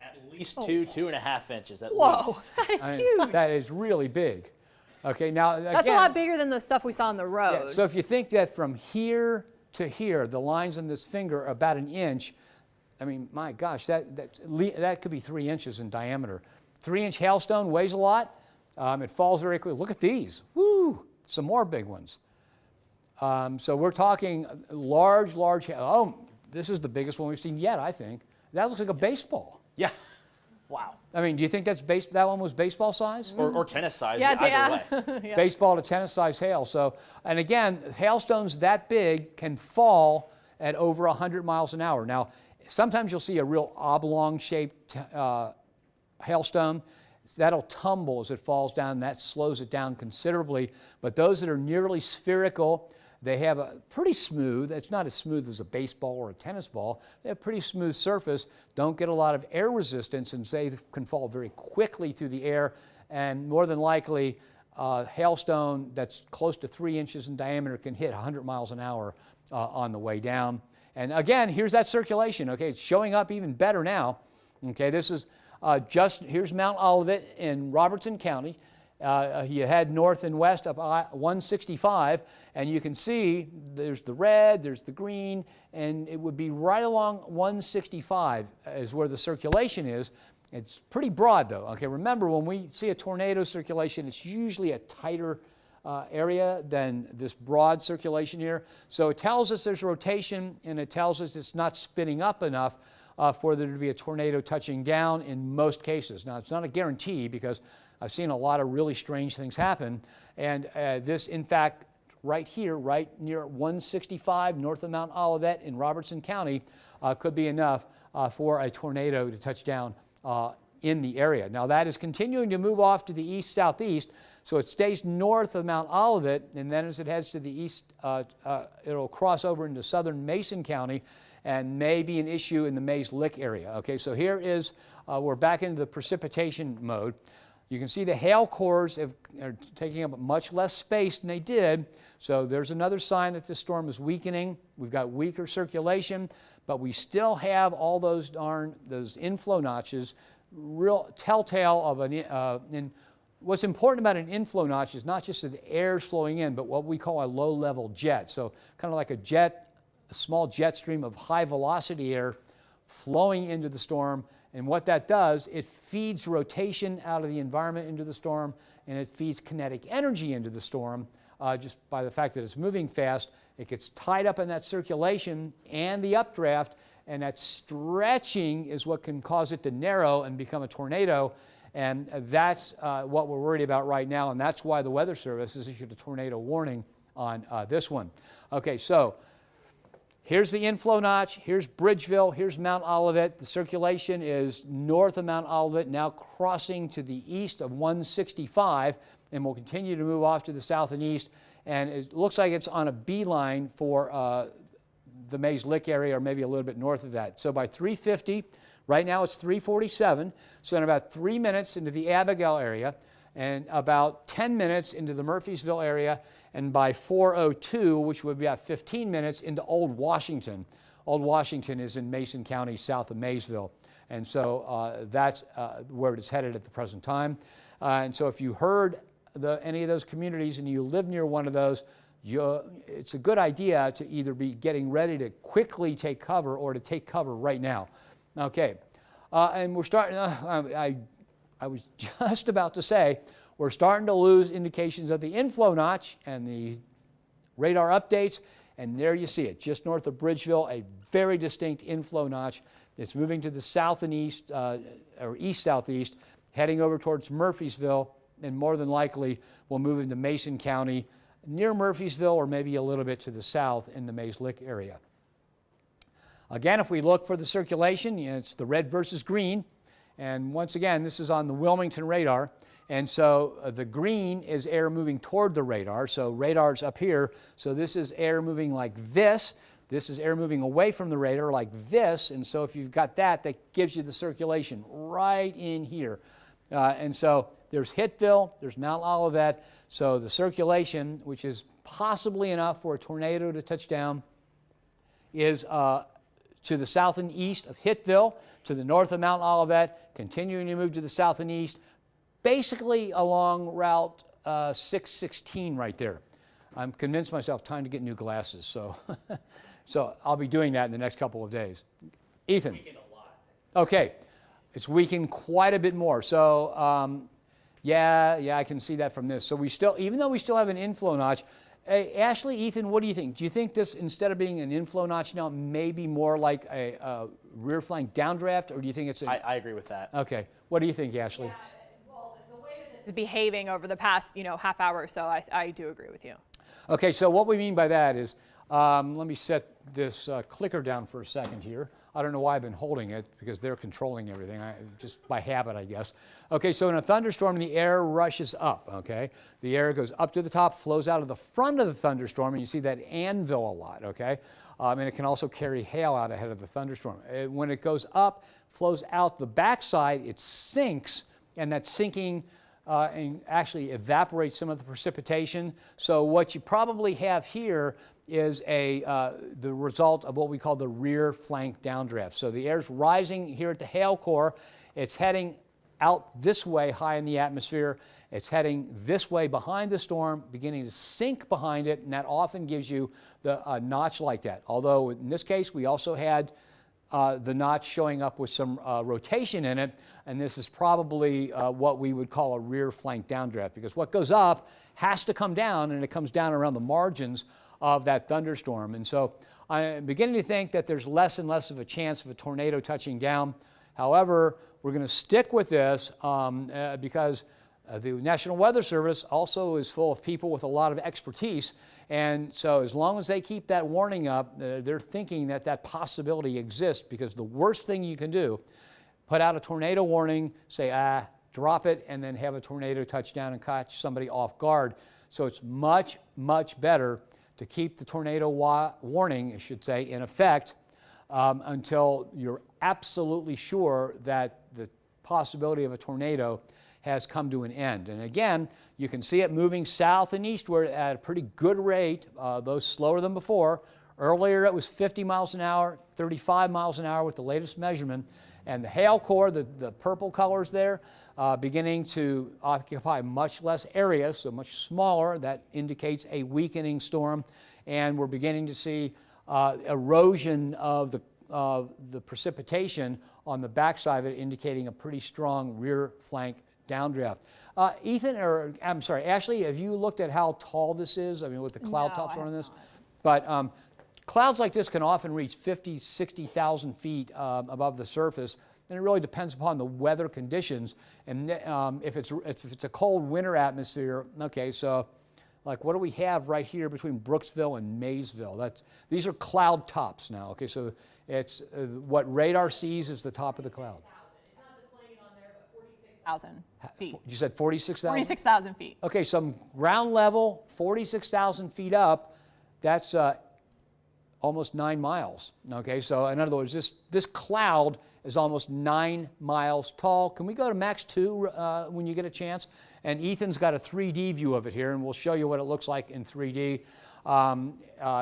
At least 2.5 inches at Whoa, least. that is huge. That is really big. Okay, now again, that's a lot bigger than the stuff we saw on the road. Yeah, so if you think that from here to here, the lines on this finger are about an inch, I mean, my gosh, that could be 3 inches in diameter. 3-inch hailstone weighs a lot. It falls very quickly. Look at these. Woo! Some more big ones. So we're talking large, oh, this is the biggest one we've seen yet, I think. That looks like a baseball. Yeah. Wow. I mean, do you think that one was baseball size? Or tennis size, Yeah, either way. Yeah. Baseball to tennis size hail. So, and again, hailstones that big can fall at over 100 miles an hour. Now, sometimes you'll see a real oblong-shaped hailstone. That'll tumble as it falls down. That slows it down considerably. But those that are nearly spherical, they have a pretty smooth, it's not as smooth as a baseball or a tennis ball, they have a pretty smooth surface, don't get a lot of air resistance, and they can fall very quickly through the air, and more than likely, a hailstone that's close to 3 inches in diameter can hit 100 miles an hour on the way down. And again, here's that circulation, okay, it's showing up even better now. Okay, this is here's Mount Olivet in Robertson County. You head north and west up 165, and you can see there's the red, there's the green, and it would be right along 165 is where the circulation is. It's pretty broad, though. Okay, remember, when we see a tornado circulation, it's usually a tighter area than this broad circulation here. So it tells us there's rotation, and it tells us it's not spinning up enough for there to be a tornado touching down in most cases. Now, it's not a guarantee because I've seen a lot of really strange things happen. And this, in fact, right here, right near 165 north of Mount Olivet in Robertson County, could be enough for a tornado to touch down in the area. Now, that is continuing to move off to the east-southeast, so it stays north of Mount Olivet, and then as it heads to the east, it'll cross over into southern Mason County, and may be an issue in the Mays Lick area. Okay, so here is, we're back into the precipitation mode. You can see the hail cores are taking up much less space than they did. So there's another sign that this storm is weakening. We've got weaker circulation, but we still have all those inflow notches, real telltale of an, what's important about an inflow notch is not just that the air is flowing in, but what we call a low-level jet. So kind of like a small jet stream of high-velocity air flowing into the storm. And what that does, it feeds rotation out of the environment into the storm, and it feeds kinetic energy into the storm. Just by the fact that it's moving fast, it gets tied up in that circulation and the updraft, and that stretching is what can cause it to narrow and become a tornado. And that's what we're worried about right now, and that's why the Weather Service has issued a tornado warning on this one. Okay, so here's the inflow notch, here's Bridgeville, here's Mount Olivet. The circulation is north of Mount Olivet, now crossing to the east of 165, and will continue to move off to the south and east. And it looks like it's on a beeline for the Mays Lick area, or maybe a little bit north of that. So by 3:50, right now it's 3:47, so in about 3 minutes into the Abigail area, and about 10 minutes into the Murphysville area, and by 4:02, which would be about 15 minutes, into Old Washington. Old Washington is in Mason County, south of Maysville. And so that's where it's headed at the present time. And so if you heard any of those communities and you live near one of those, it's a good idea to either be getting ready to quickly take cover or to take cover right now. Okay, and we're starting, I was just about to say, we're starting to lose indications of the inflow notch and the radar updates, and there you see it, just north of Bridgeville, a very distinct inflow notch. It's moving to the south and east, or east-southeast, heading over towards Murphysville, and more than likely will move into Mason County, near Murphysville, or maybe a little bit to the south in the Mays Lick area. Again, if we look for the circulation, it's the red versus green. And once again, this is on the Wilmington radar. And so the green is air moving toward the radar. So radar's up here. So this is air moving like this. This is air moving away from the radar like this. And so if you've got that, that gives you the circulation right in here. And so there's Hitville, there's Mount Olivet. So the circulation, which is possibly enough for a tornado to touch down, is to the south and east of Hitville, to the north of Mount Olivet, continuing to move to the south and east, basically along Route 616 right there. I'm convinced myself time to get new glasses, so so I'll be doing that in the next couple of days. Ethan. Weakened a lot. Okay, it's weakened quite a bit more. So yeah, I can see that from this. So we still, even though we still have an inflow notch, hey, Ashley, Ethan, what do you think? Do you think this, instead of being an inflow notch now, may be more like a rear flank downdraft, or do you think it's I agree with that. Okay. What do you think, Ashley? Yeah, well, the way that this is behaving over the past, half hour or so, I do agree with you. Okay, so what we mean by that is, let me set this clicker down for a second here. I don't know why I've been holding it, because they're controlling everything, just by habit, I guess. Okay, so in a thunderstorm, the air rushes up, okay? The air goes up to the top, flows out of the front of the thunderstorm, and you see that anvil a lot, okay? And it can also carry hail out ahead of the thunderstorm. When it goes up, flows out the backside, it sinks, and that sinking and actually evaporates some of the precipitation. So what you probably have here is the result of what we call the rear flank downdraft. So the air's rising here at the hail core. It's heading out this way high in the atmosphere. It's heading this way behind the storm, beginning to sink behind it, and that often gives you the notch like that. Although in this case, we also had the notch showing up with some rotation in it, and this is probably what we would call a rear flank downdraft, because what goes up has to come down, and it comes down around the margins of that thunderstorm. And so I'm beginning to think that there's less and less of a chance of a tornado touching down. However, we're going to stick with this because the National Weather Service also is full of people with a lot of expertise. And so as long as they keep that warning up, they're thinking that that possibility exists, because the worst thing you can do, put out a tornado warning, say, drop it, and then have a tornado touch down and catch somebody off guard. So it's much, much better to keep the tornado warning, I should say, in effect, until you're absolutely sure that the possibility of a tornado has come to an end. And again, you can see it moving south and eastward at a pretty good rate, though slower than before. Earlier it was 50 miles an hour, 35 miles an hour with the latest measurement. And the hail core, the purple colors there, beginning to occupy much less area, so much smaller. That indicates a weakening storm. And we're beginning to see erosion of the precipitation on the backside of it, indicating a pretty strong rear flank downdraft. Ashley, have you looked at how tall this is? I mean, with the cloud tops on this? But clouds like this can often reach 50, 60,000 feet above the surface, and it really depends upon the weather conditions. And if it's a cold winter atmosphere, okay, so like what do we have right here between Brooksville and Maysville? These are cloud tops now, okay, so it's what radar sees is the top of the cloud. It's not displaying it on there, but 46,000 feet. You said 46,000? 46,000 feet. Okay, so ground level, 46,000 feet up, that's almost 9 miles. Okay, so in other words, this cloud is almost 9 miles tall. Can we go to max 2 when you get a chance? And Ethan's got a 3D view of it here, and we'll show you what it looks like in 3D.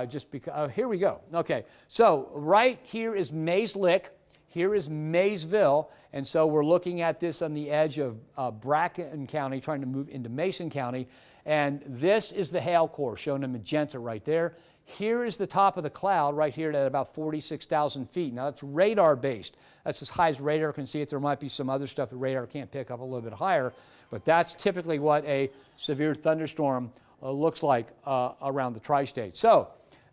Just because, here we go. Okay, so right here is Mays Lick. Here is Maysville, and so we're looking at this on the edge of Bracken County, trying to move into Mason County, and this is the hail core, shown in magenta right there. Here is the top of the cloud right here at about 46,000 feet. Now that's radar based. That's as high as radar can see it. There might be some other stuff that radar can't pick up a little bit higher, but that's typically what a severe thunderstorm looks like around the tri-state. So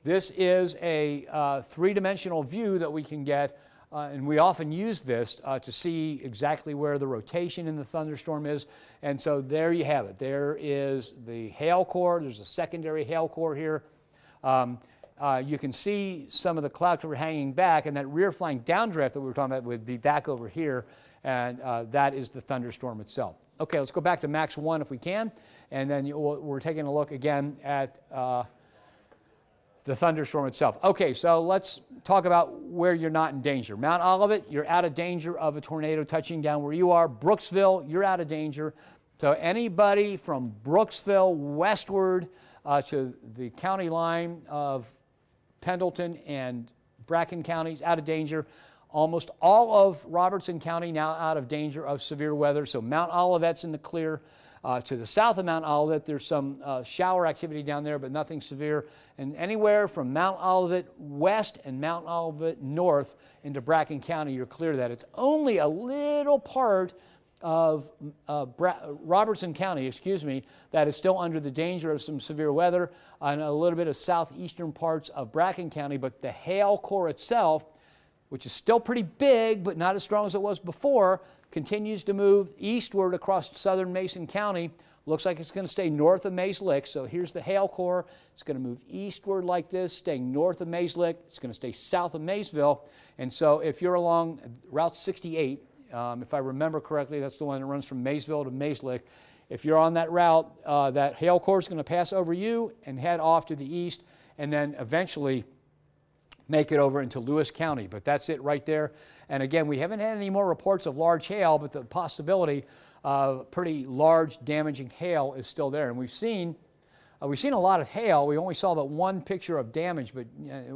this is a three-dimensional view that we can get, and we often use this to see exactly where the rotation in the thunderstorm is. And so there you have it. There is the hail core. There's a secondary hail core here. You can see some of the cloud cover hanging back, and that rear flank downdraft that we were talking about would be back over here, and that is the thunderstorm itself. Okay, let's go back to max 1 if we can, and then we're taking a look again at the thunderstorm itself. Okay, so let's talk about where you're not in danger. Mount Olivet, you're out of danger of a tornado touching down where you are. Brooksville, you're out of danger. So anybody from Brooksville westward to the county line of Pendleton and Bracken counties, out of danger. Almost all of Robertson County now out of danger of severe weather. So Mount Olivet's in the clear. To the south of Mount Olivet, there's some shower activity down there, but nothing severe. And anywhere from Mount Olivet west and Mount Olivet north into Bracken County, you're clear of that. It's only a little part of Robertson County, that is still under the danger of some severe weather, and a little bit of southeastern parts of Bracken County. But the hail core itself, which is still pretty big but not as strong as it was before, continues to move eastward across southern Mason County. Looks like it's going to stay north of Mays Lick. So here's the hail core. It's going to move eastward like this, staying north of Mays Lick. It's going to stay south of Maysville. And so if you're along Route 68, if I remember correctly, that's the one that runs from Maysville to Mays Lick. If you're on that route, that hail core is going to pass over you and head off to the east, and then eventually make it over into Lewis County. But that's it right there. And again, we haven't had any more reports of large hail, but the possibility of pretty large damaging hail is still there. And we've seen a lot of hail. We only saw that one picture of damage, but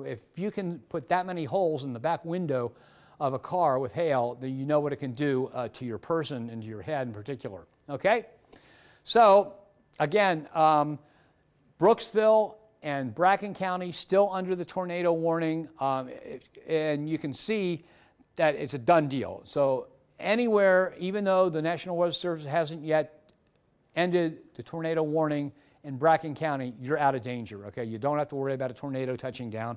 if you can put that many holes in the back window of a car with hail, then you know what it can do to your person and to your head in particular. Okay? So, again, Brooksville and Bracken County still under the tornado warning, and you can see that it's a done deal. So anywhere, even though the National Weather Service hasn't yet ended the tornado warning in Bracken County, you're out of danger, okay? You don't have to worry about a tornado touching down.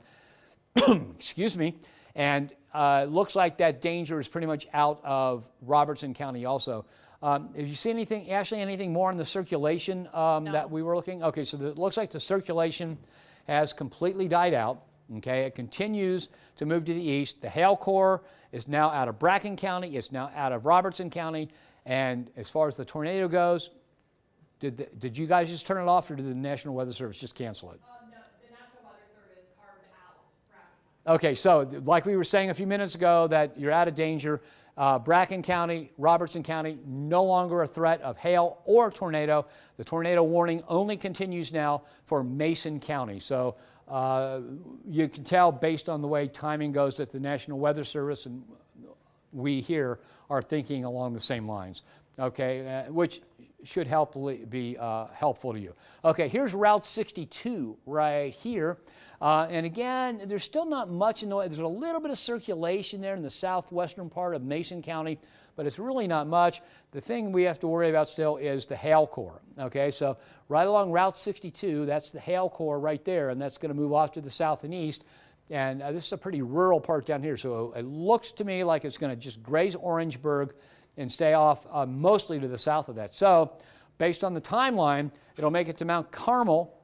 Excuse me. And it looks like that danger is pretty much out of Robertson County also. Have you seen anything, Ashley, anything more on the circulation that we were looking? Okay, so it looks like the circulation has completely died out. Okay, it continues to move to the east. The hail core is now out of Bracken County. It's now out of Robertson County. And as far as the tornado goes, did you guys just turn it off, or did the National Weather Service just cancel it? No, the National Weather Service carved out Bracken Okay, so like we were saying a few minutes ago, that you're out of danger. Bracken County, Robertson County, no longer a threat of hail or tornado. The tornado warning only continues now for Mason County. So you can tell based on the way timing goes that the National Weather Service and we here are thinking along the same lines, okay, which should be helpful to you. Okay, here's Route 62 right here. And again, there's still not much in the way. There's a little bit of circulation there in the southwestern part of Mason County, but it's really not much. The thing we have to worry about still is the hail core. Okay, so right along Route 62, that's the hail core right there, and that's going to move off to the south and east. And this is a pretty rural part down here, so it looks to me like it's going to just graze Orangeburg and stay off mostly to the south of that. So based on the timeline, it'll make it to Mount Carmel.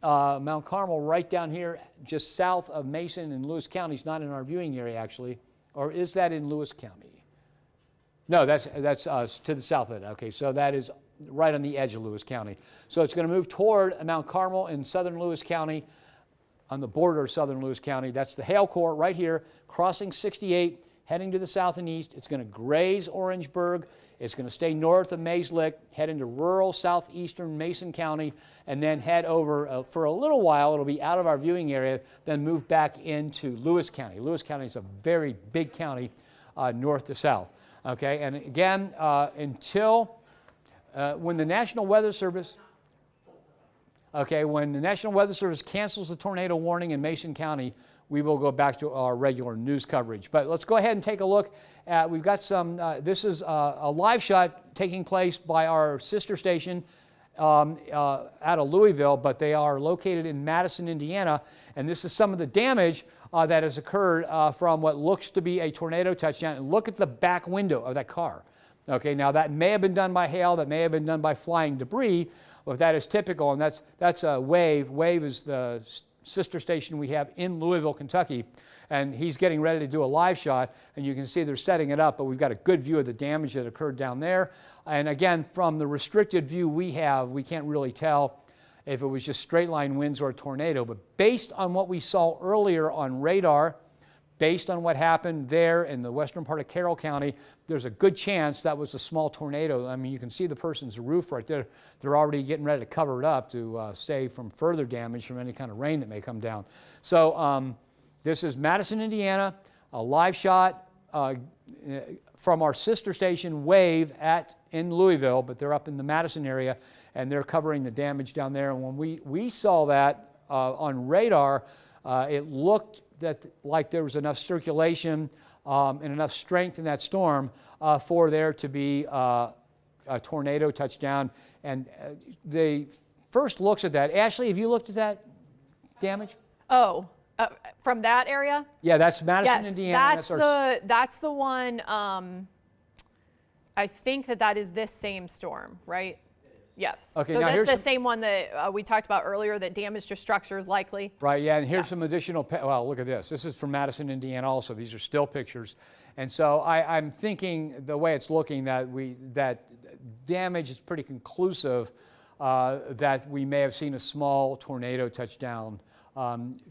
Mount Carmel right down here, just south of Mason and Lewis counties, not in our viewing area actually. Or is that in Lewis County? No, that's to the south of it. Okay, so that is right on the edge of Lewis County. So it's going to move toward Mount Carmel in southern Lewis County, on the border of southern Lewis County. That's the hail core right here, crossing 68, heading to the south and east. It's going to graze Orangeburg. It's going to stay north of Mayslick, head into rural southeastern Mason County, and then head over for a little while. It'll be out of our viewing area, then move back into Lewis County. Lewis County is a very big county, north to south. Okay, and again, until when the National Weather Service, when the National Weather Service cancels the tornado warning in Mason County, we will go back to our regular news coverage. But let's go ahead and take a look at, we've got some, this is a live shot taking place by our sister station out of Louisville, but they are located in Madison, Indiana. And this is some of the damage that has occurred from what looks to be a tornado touchdown. And look at the back window of that car. Okay, now that may have been done by hail, that may have been done by flying debris, but that is typical, and that's a Wave. Wave is the sister station we have in Louisville, Kentucky, and he's getting ready to do a live shot, and you can see they're setting it up, but we've got a good view of the damage that occurred down there. And again, from the restricted view we have, we can't really tell if it was just straight line winds or a tornado, but based on what we saw earlier on radar, based on what happened there in the western part of Carroll County, there's a good chance that was a small tornado. I mean, you can see the person's roof right there. They're already getting ready to cover it up to save from further damage from any kind of rain that may come down. So this is Madison, Indiana, a live shot from our sister station, Wave, in Louisville, but they're up in the Madison area, and they're covering the damage down there. And when we saw that on radar, it looked like there was enough circulation and enough strength in that storm for there to be a tornado touchdown. And the first looks at that, Ashley, have you looked at that damage? Oh, from that area? Yeah, that's Madison, yes, Indiana. That's the one. I think that is this same storm, right? Yes. Okay, so now that's the same one that we talked about earlier that damaged your structures likely. Right, yeah, and here's some additional, well, look at this. This is from Madison, Indiana also. These are still pictures. And so I'm thinking the way it's looking that damage is pretty conclusive that we may have seen a small tornado touchdown.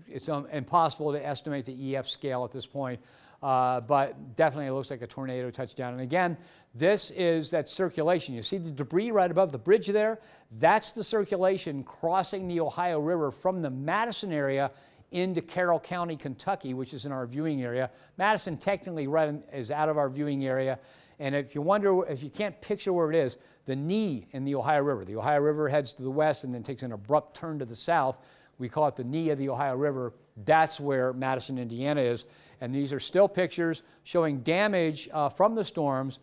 It's impossible to estimate the EF scale at this point, but definitely it looks like a tornado touchdown. And again, this is that circulation. You see the debris right above the bridge there? That's the circulation crossing the Ohio River from the Madison area into Carroll County, Kentucky, which is in our viewing area. Madison technically is out of our viewing area. And if you can't picture where it is, the knee in the Ohio River. The Ohio River heads to the west and then takes an abrupt turn to the south. We call it the knee of the Ohio River. That's where Madison, Indiana is. And these are still pictures showing damage from the storms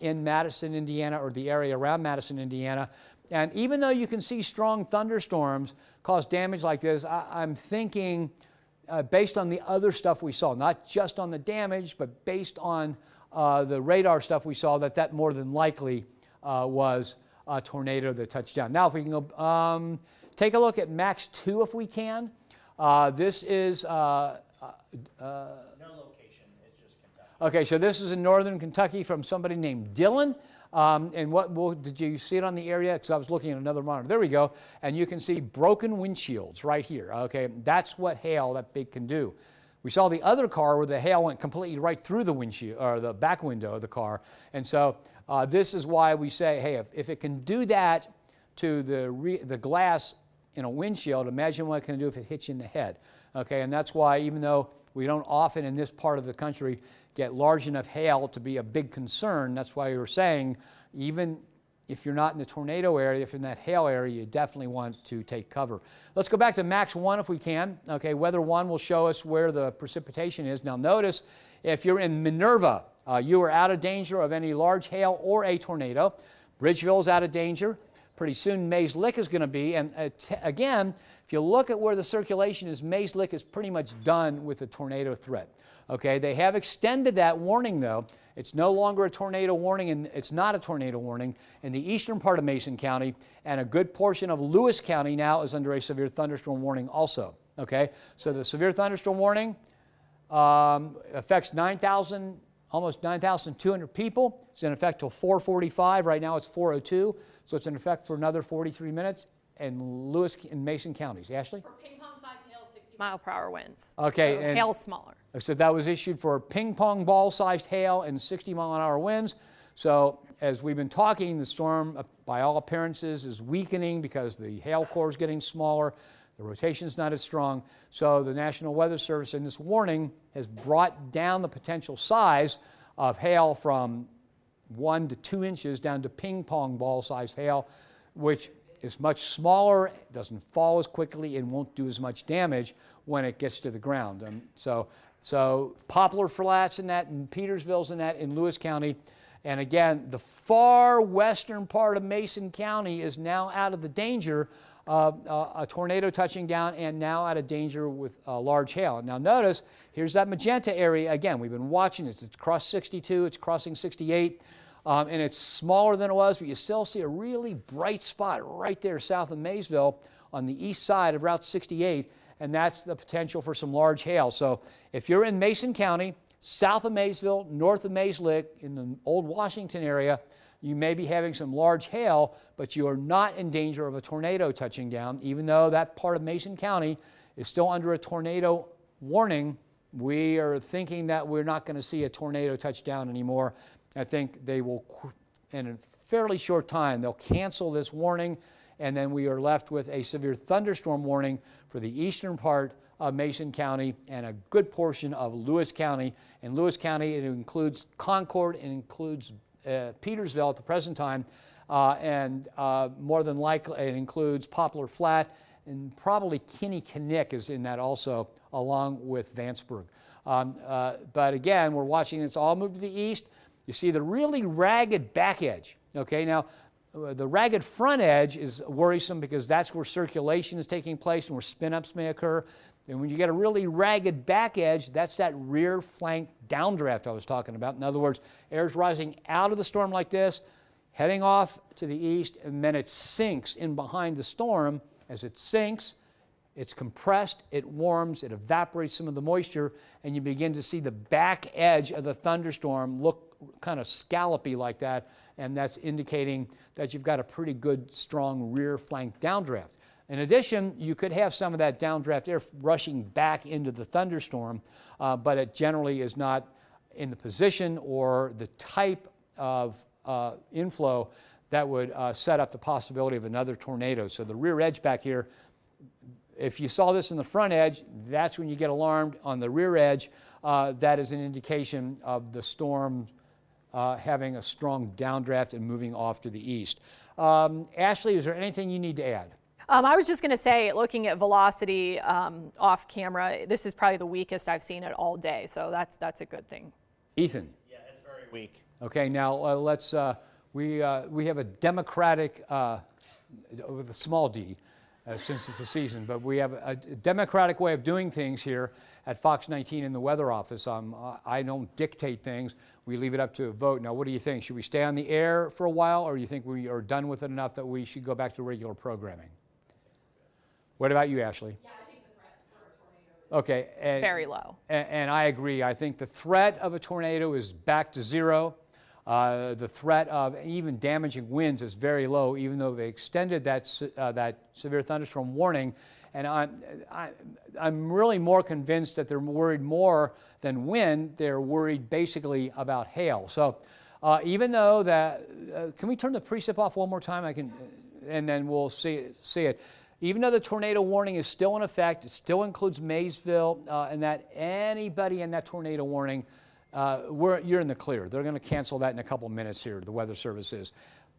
in Madison, Indiana, or the area around Madison, Indiana. And even though you can see strong thunderstorms cause damage like this, I'm thinking, based on the other stuff we saw, not just on the damage, but based on the radar stuff we saw, that more than likely was a tornado that touched down. Now, if we can go take a look at Max 2 if we can. This is no location. It's just Kentucky. Okay, so this is in northern Kentucky from somebody named Dylan. And did you see it on the area? Because I was looking at another monitor. There we go. And you can see broken windshields right here. Okay, that's what hail that big can do. We saw the other car where the hail went completely right through the windshield or the back window of the car. And so this is why we say, hey, if it can do that to the glass in a windshield, imagine what it can do if it hits you in the head. Okay, and that's why even though we don't often in this part of the country get large enough hail to be a big concern, that's why we were saying even if you're not in the tornado area, if you're in that hail area, you definitely want to take cover. Let's go back to Max 1 if we can. Okay, Weather 1 will show us where the precipitation is. Now notice, if you're in Minerva, you are out of danger of any large hail or a tornado. Bridgeville is out of danger. Pretty soon Mays Lick is going to be. And again, if you look at where the circulation is, Mays Lick is pretty much done with the tornado threat. Okay, they have extended that warning though. It's no longer a tornado warning, and it's not a tornado warning in the eastern part of Mason County, and a good portion of Lewis County now is under a severe thunderstorm warning also. Okay, so the severe thunderstorm warning affects 9,000, almost 9,200 people. It's in effect till 4:45. Right now it's 4:02, so it's in effect for another 43 minutes in Lewis and Mason counties. Ashley? For ping pong size hail, 60-mile-per-hour winds. Okay, so and hail's smaller. so that was issued for ping pong ball sized hail and 60-mile-an-hour winds. So as we've been talking, the storm, by all appearances, is weakening because the hail core is getting smaller. The rotation is not as strong. So the National Weather Service in this warning has brought down the potential size of hail from 1 to 2 inches down to ping pong ball sized hail, which is much smaller, doesn't fall as quickly, and won't do as much damage when it gets to the ground. So Poplar Flats in that, and Petersville's in that, in Lewis County. And again, the far western part of Mason County is now out of the danger of a tornado touching down, and now out of danger with large hail. Now notice, here's that magenta area. Again, we've been watching this. It's crossed 62, it's crossing 68, and it's smaller than it was, but you still see a really bright spot right there south of Maysville on the east side of Route 68, and that's the potential for some large hail. So if you're in Mason County, south of Maysville, north of Mays Lick, in the old Washington area, you may be having some large hail, but you are not in danger of a tornado touching down. Even though that part of Mason County is still under a tornado warning, we are thinking that we're not going to see a tornado touchdown anymore. I think they will, in a fairly short time, they'll cancel this warning, and then we are left with a severe thunderstorm warning for the eastern part of Mason County and a good portion of Lewis County. In Lewis County, it includes Concord, it includes Petersville at the present time, and more than likely it includes Poplar Flat, and probably Kinnickinnick is in that also, along with Vanceburg. But again, we're watching this all move to the east. You see the really ragged back edge. Okay, now the ragged front edge is worrisome because that's where circulation is taking place and where spin-ups may occur. And when you get a really ragged back edge, that's that rear flank downdraft I was talking about. In other words, air's rising out of the storm like this, heading off to the east, and then it sinks in behind the storm. As it sinks, it's compressed, it warms, it evaporates some of the moisture, and you begin to see the back edge of the thunderstorm look kind of scallopy like that, and that's indicating that you've got a pretty good, strong rear flank downdraft. In addition, you could have some of that downdraft air rushing back into the thunderstorm, but it generally is not in the position or the type of inflow that would set up the possibility of another tornado. So the rear edge back here, if you saw this in the front edge, that's when you get alarmed. On the rear edge, that is an indication of the storm having a strong downdraft and moving off to the east. Ashley, is there anything you need to add? I was just going to say, looking at velocity off camera, this is probably the weakest I've seen it all day, so that's a good thing. Ethan? Yeah, it's very weak. Okay, now let's, we have a democratic, with a small d, since it's a season, but we have a democratic way of doing things here at Fox 19 in the weather office. I don't dictate things. We leave it up to a vote. Now, what do you think? Should we stay on the air for a while, or do you think we are done with it enough that we should go back to regular programming? What about you, Ashley? Yeah, I think the threat for a tornado is very low. And I agree. I think the threat of a tornado is back to zero. The threat of even damaging winds is very low, even though they extended that severe thunderstorm warning. And I'm really more convinced that they're worried more than wind. They're worried basically about hail. So even though that, can we turn the precip off one more time? And then we'll see it. Even though the tornado warning is still in effect, it still includes Maysville, and that anybody in that tornado warning, you're in the clear. They're going to cancel that in a couple minutes here, the Weather Service is.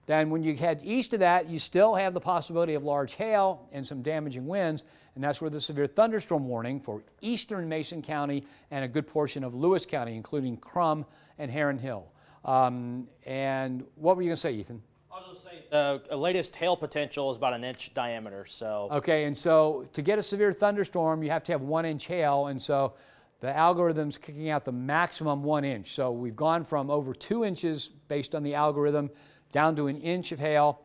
Then when you head east of that, you still have the possibility of large hail and some damaging winds, and that's where the severe thunderstorm warning for eastern Mason County and a good portion of Lewis County, including Crum and Heron Hill. And what were you going to say, Ethan? I was going to say the latest hail potential is about an inch diameter. So okay, and so to get a severe thunderstorm, you have to have 1 inch hail, and so the algorithm's kicking out the maximum 1 inch. So we've gone from over 2 inches based on the algorithm down to an inch of hail.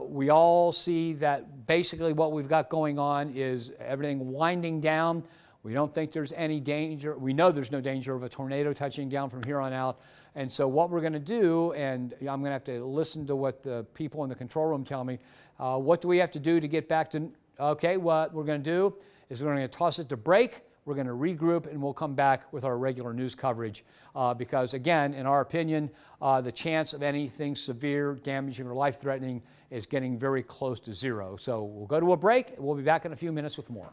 We all see that basically what we've got going on is everything winding down. We don't think there's any danger. We know there's no danger of a tornado touching down from here on out. And so what we're going to do, and I'm going to have to listen to what the people in the control room tell me, what do we have to do to get back to, okay, what we're going to do is we're going to toss it to break. We're going to regroup, and we'll come back with our regular news coverage because, again, in our opinion, the chance of anything severe, damaging, or life-threatening is getting very close to zero. So we'll go to a break, and we'll be back in a few minutes with more.